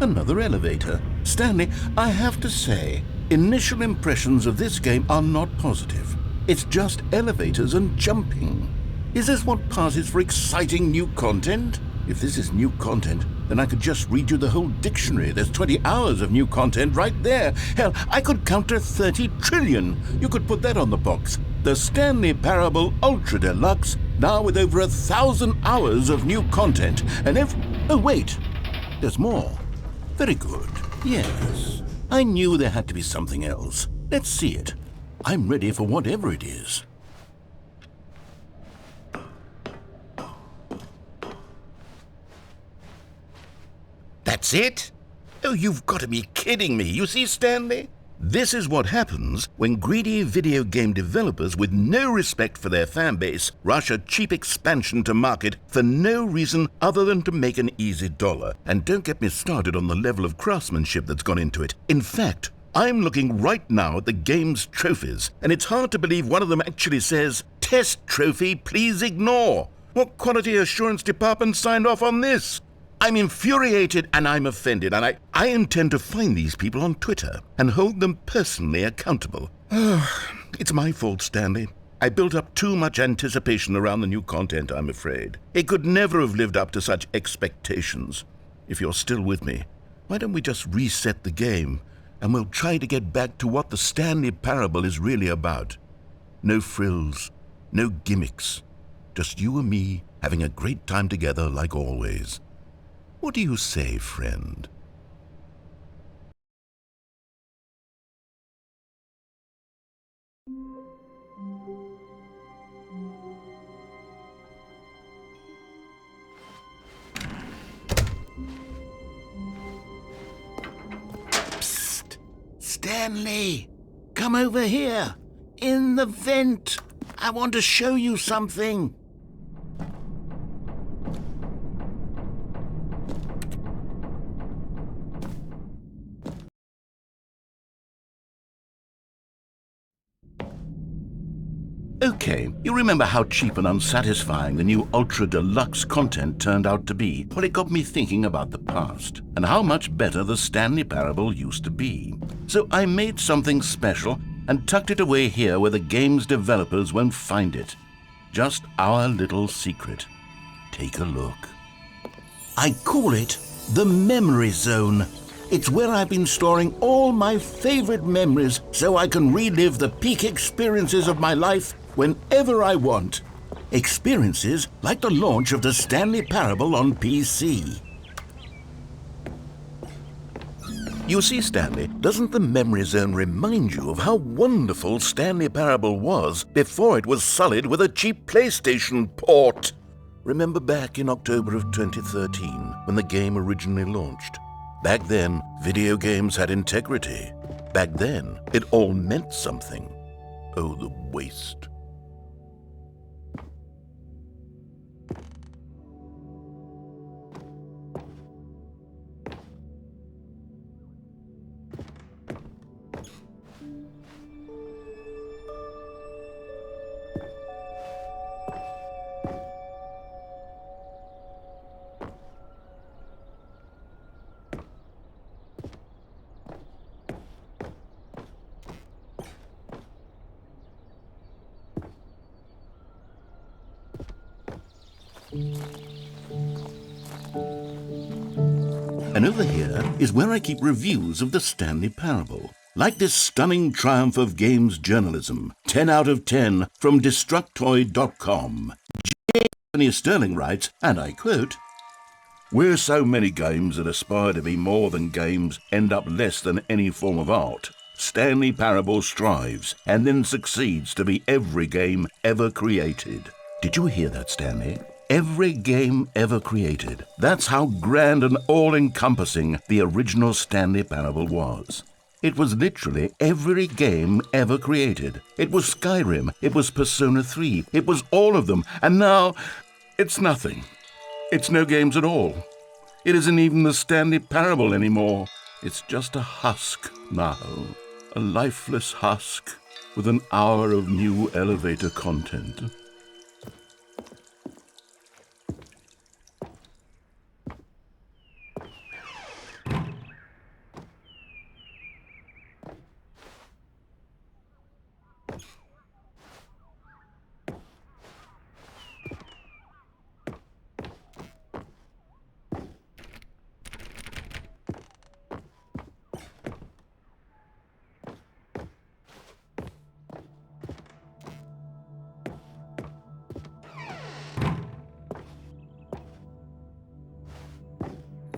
another elevator. Stanley, I have to say, initial impressions of this game are not positive. It's just elevators and jumping. Is this what passes for exciting new content? If this is new content, then I could just read you the whole dictionary. There's 20 hours of new content right there. Hell, I could count to 30 trillion. You could put that on the box. The Stanley Parable Ultra Deluxe, now with over 1,000 hours of new content. And oh, wait, there's more. Very good. Yes, I knew there had to be something else. Let's see it. I'm ready for whatever it is. That's it? Oh, you've got to be kidding me. You see, Stanley? This is what happens when greedy video game developers with no respect for their fan base rush a cheap expansion to market for no reason other than to make an easy dollar. And don't get me started on the level of craftsmanship that's gone into it. In fact, I'm looking right now at the game's trophies, and it's hard to believe one of them actually says, "Test trophy, please ignore." What quality assurance department signed off on this? I'm infuriated and I'm offended, and I intend to find these people on Twitter and hold them personally accountable. It's my fault, Stanley. I built up too much anticipation around the new content, I'm afraid. It could never have lived up to such expectations. If you're still with me, why don't we just reset the game and we'll try to get back to what the Stanley Parable is really about. No frills, no gimmicks, just you and me having a great time together like always. What do you say, friend? Psst! Stanley! Come over here! In the vent! I want to show you something! Okay, you remember how cheap and unsatisfying the new Ultra Deluxe content turned out to be? Well, it got me thinking about the past, and how much better the Stanley Parable used to be. So I made something special and tucked it away here where the game's developers won't find it. Just our little secret. Take a look. I call it the Memory Zone. It's where I've been storing all my favorite memories so I can relive the peak experiences of my life whenever I want. Experiences like the launch of the Stanley Parable on PC. You see, Stanley, doesn't the Memory Zone remind you of how wonderful Stanley Parable was before it was sullied with a cheap PlayStation port? Remember back in October of 2013 when the game originally launched? Back then, video games had integrity. Back then, it all meant something. Oh, the waste. And over here is where I keep reviews of the Stanley Parable. Like this stunning triumph of games journalism, 10 out of 10 from Destructoid.com. Anthony Sterling writes, and I quote, "Where so many games that aspire to be more than games end up less than any form of art, Stanley Parable strives and then succeeds to be every game ever created." Did you hear that, Stanley? Every game ever created. That's how grand and all-encompassing the original Stanley Parable was. It was literally every game ever created. It was Skyrim, it was Persona 3, it was all of them, and now it's nothing. It's no games at all. It isn't even the Stanley Parable anymore. It's just a husk now, a lifeless husk with an hour of new elevator content.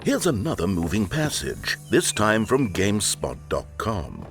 Here's another moving passage, this time from GameSpot.com.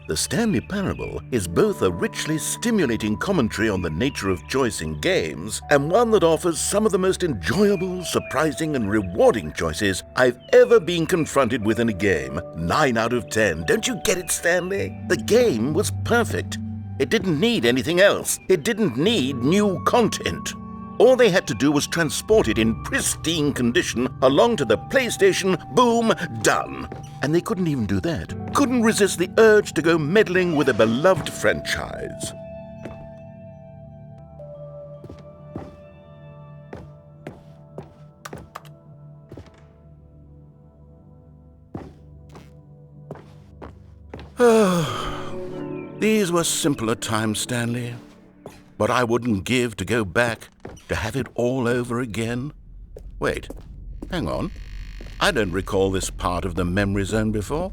The Stanley Parable is both a richly stimulating commentary on the nature of choice in games and one that offers some of the most enjoyable, surprising, and rewarding choices I've ever been confronted with in a game. 9 out of 10. Don't you get it, Stanley? The game was perfect. It didn't need anything else. It didn't need new content. All they had to do was transport it in pristine condition along to the PlayStation, boom, done. And they couldn't even do that. Couldn't resist the urge to go meddling with a beloved franchise. These were simpler times, Stanley. But I wouldn't give to go back to have it all over again. Wait, hang on. I don't recall this part of the Memory Zone before.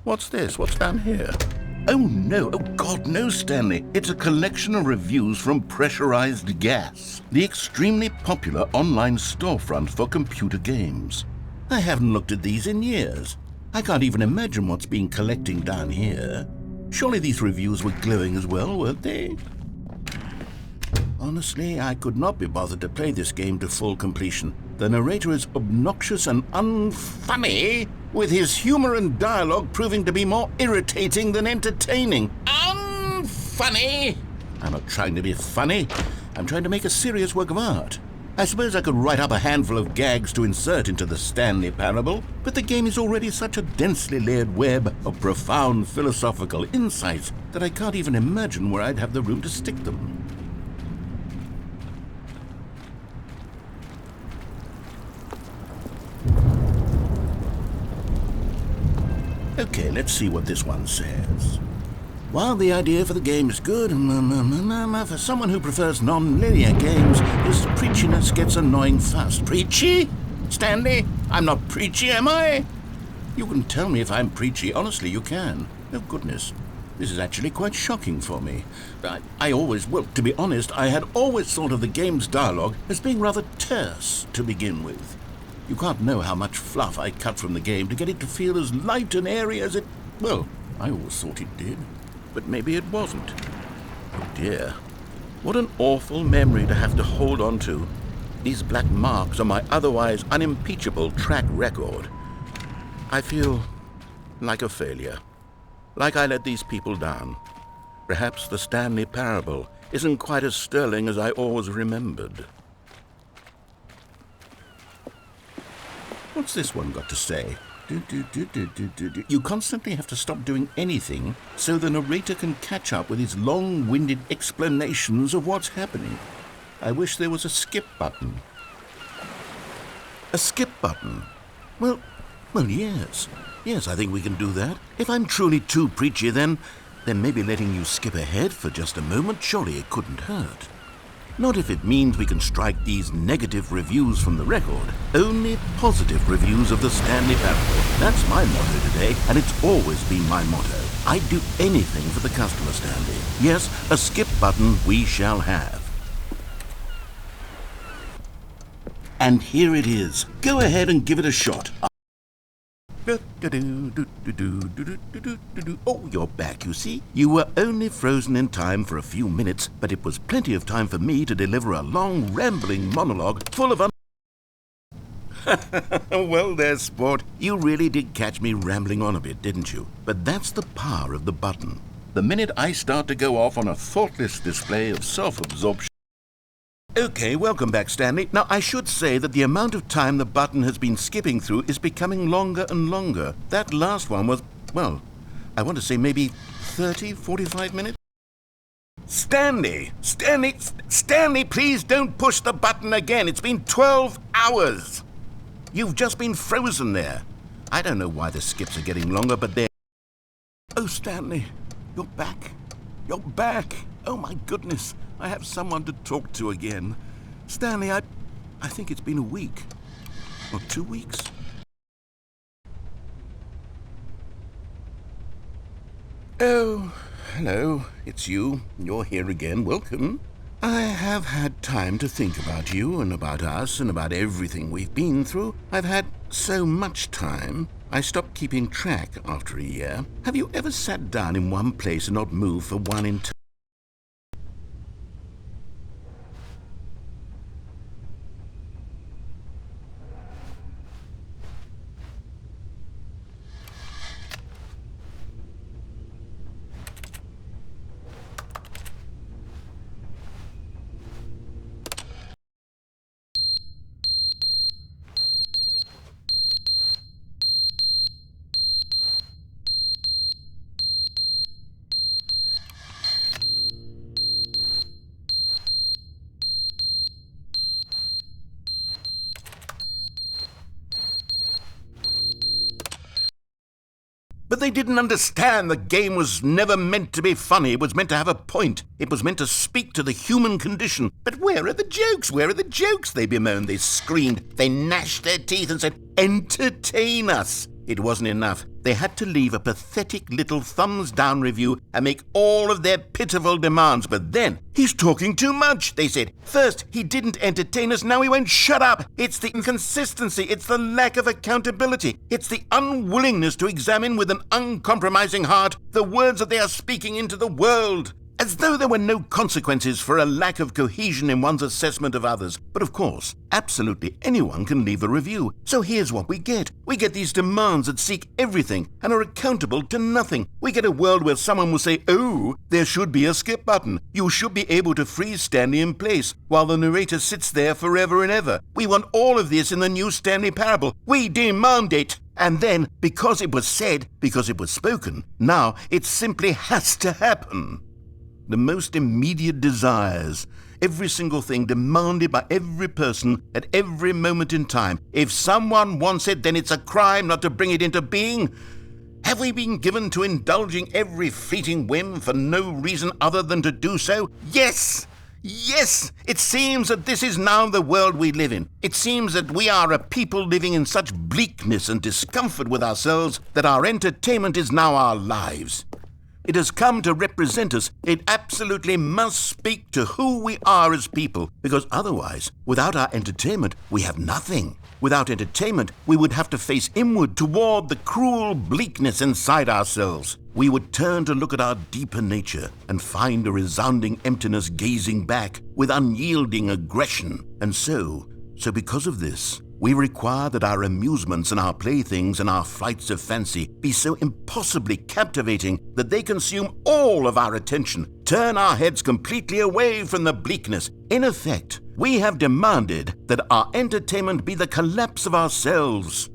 What's this? What's down here? Oh no, oh God, no, Stanley. It's a collection of reviews from Pressurized Gas, the extremely popular online storefront for computer games. I haven't looked at these in years. I can't even imagine what's been collecting down here. Surely these reviews were glowing as well, weren't they? Honestly, I could not be bothered to play this game to full completion. The narrator is obnoxious and unfunny, with his humor and dialogue proving to be more irritating than entertaining. Unfunny? I'm not trying to be funny. I'm trying to make a serious work of art. I suppose I could write up a handful of gags to insert into the Stanley Parable, but the game is already such a densely layered web of profound philosophical insights that I can't even imagine where I'd have the room to stick them. Okay, let's see what this one says. While the idea for the game is good, for someone who prefers non-linear games, this preachiness gets annoying fast. Preachy? Stanley, I'm not preachy, am I? You can tell me if I'm preachy. Honestly, you can. Oh, goodness. This is actually quite shocking for me. To be honest, I had always thought of the game's dialogue as being rather terse to begin with. You can't know how much fluff I cut from the game to get it to feel as light and airy as it... Well, I always thought it did. But maybe it wasn't. Oh dear. What an awful memory to have to hold on to. These black marks on my otherwise unimpeachable track record. I feel like a failure. Like I let these people down. Perhaps the Stanley Parable isn't quite as sterling as I always remembered. What's this one got to say? You constantly have to stop doing anything so the narrator can catch up with his long-winded explanations of what's happening. I wish there was a skip button. A skip button? Well, yes. Yes, I think we can do that. If I'm truly too preachy, then maybe letting you skip ahead for just a moment, surely it couldn't hurt. Not if it means we can strike these negative reviews from the record. Only positive reviews of the Stanley Parable. That's my motto today, and it's always been my motto. I'd do anything for the customer, Stanley. Yes, a skip button we shall have. And here it is. Go ahead and give it a shot. Oh, you're back, you see. You were only frozen in time for a few minutes, but it was plenty of time for me to deliver a long, rambling monologue full of Well, there, sport. You really did catch me rambling on a bit, didn't you? But that's the power of the button. The minute I start to go off on a thoughtless display of self-absorption... Okay, welcome back, Stanley. Now, I should say that the amount of time the button has been skipping through is becoming longer and longer. That last one was, well, I want to say maybe 30, 45 minutes? Stanley, please don't push the button again. It's been 12 hours. You've just been frozen there. I don't know why the skips are getting longer, but they're... Oh, Stanley, you're back. You're back. Oh, my goodness. I have someone to talk to again. Stanley, I think it's been a week. Or 2 weeks. Oh, hello. It's you. You're here again. Welcome. I have had time to think about you and about us and about everything we've been through. I've had so much time. I stopped keeping track after a year. Have you ever sat down in one place and not moved for one entire... But they didn't understand the game was never meant to be funny. It was meant to have a point. It was meant to speak to the human condition. But where are the jokes? Where are the jokes? They bemoaned, they screamed, they gnashed their teeth and said, entertain us. It wasn't enough. They had to leave a pathetic little thumbs-down review and make all of their pitiful demands. But then, he's talking too much, they said. First, he didn't entertain us, now he won't shut up. It's the inconsistency, it's the lack of accountability, it's the unwillingness to examine with an uncompromising heart the words that they are speaking into the world. As though there were no consequences for a lack of cohesion in one's assessment of others. But of course, absolutely anyone can leave a review. So here's what we get. We get these demands that seek everything and are accountable to nothing. We get a world where someone will say, oh, there should be a skip button. You should be able to freeze Stanley in place while the narrator sits there forever and ever. We want all of this in the new Stanley parable. We demand it. And then, because it was said, because it was spoken, now it simply has to happen. The most immediate desires, every single thing demanded by every person at every moment in time. If someone wants it, then it's a crime not to bring it into being. Have we been given to indulging every fleeting whim for no reason other than to do so? Yes! Yes! It seems that this is now the world we live in. It seems that we are a people living in such bleakness and discomfort with ourselves that our entertainment is now our lives. It has come to represent us. It absolutely must speak to who we are as people, because otherwise, without our entertainment, we have nothing. Without entertainment, we would have to face inward toward the cruel bleakness inside ourselves. We would turn to look at our deeper nature and find a resounding emptiness gazing back with unyielding aggression. And so because of this, we require that our amusements and our playthings and our flights of fancy be so impossibly captivating that they consume all of our attention, turn our heads completely away from the bleakness. In effect, we have demanded that our entertainment be the collapse of ourselves.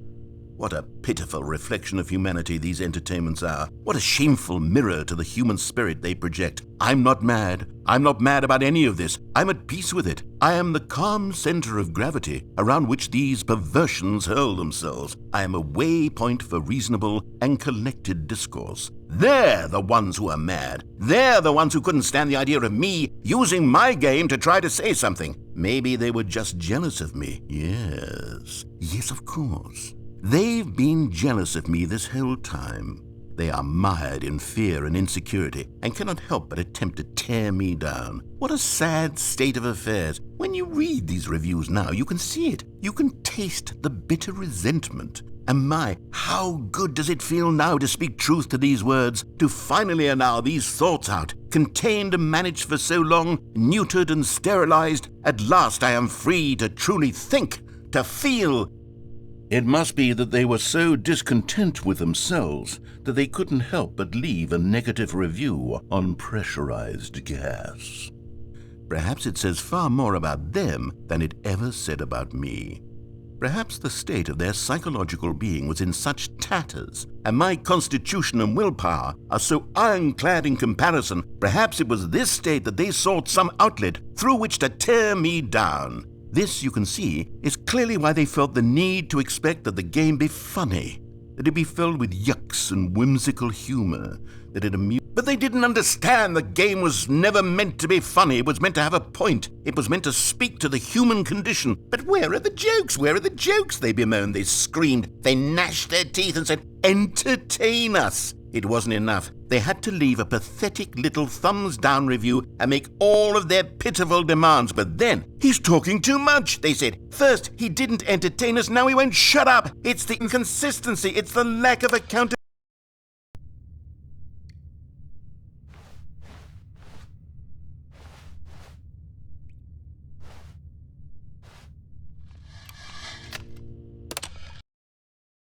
What a pitiful reflection of humanity these entertainments are. What a shameful mirror to the human spirit they project. I'm not mad. I'm not mad about any of this. I'm at peace with it. I am the calm center of gravity around which these perversions hurl themselves. I am a waypoint for reasonable and collected discourse. They're the ones who are mad. They're the ones who couldn't stand the idea of me using my game to try to say something. Maybe they were just jealous of me. Yes, of course. They've been jealous of me this whole time. They are mired in fear and insecurity and cannot help but attempt to tear me down. What a sad state of affairs. When you read these reviews now, you can see it. You can taste the bitter resentment. And my, how good does it feel now to speak truth to these words, to finally allow these thoughts out, contained and managed for so long, neutered and sterilized. At last I am free to truly think, to feel. It must be that they were so discontent with themselves that they couldn't help but leave a negative review on pressurized gas. Perhaps it says far more about them than it ever said about me. Perhaps the state of their psychological being was in such tatters, and my constitution and willpower are so ironclad in comparison. Perhaps it was this state that they sought some outlet through which to tear me down. This, you can see, is clearly why they felt the need to expect that the game be funny, that it be filled with yucks and whimsical humor, that it amused. But they didn't understand the game was never meant to be funny. It was meant to have a point. It was meant to speak to the human condition. But where are the jokes? Where are the jokes? They bemoaned, they screamed, they gnashed their teeth and said, entertain us. It wasn't enough. They had to leave a pathetic little thumbs-down review and make all of their pitiful demands. But then, he's talking too much, they said. First, he didn't entertain us, now he won't shut up. It's the inconsistency, it's the lack of accountability.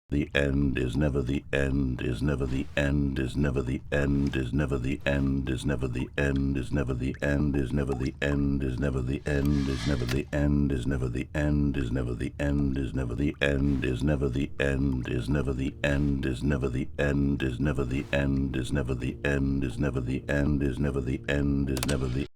The end is never the end, is never the end, is never the end, is never the end, is never the end, is never the end, is never the end, is never the end, is never the end, is never the end, is never the end, is never the end, is never the end, is never the end, is never the end, is never the end, is never the end, is never the end, is never the end, is never the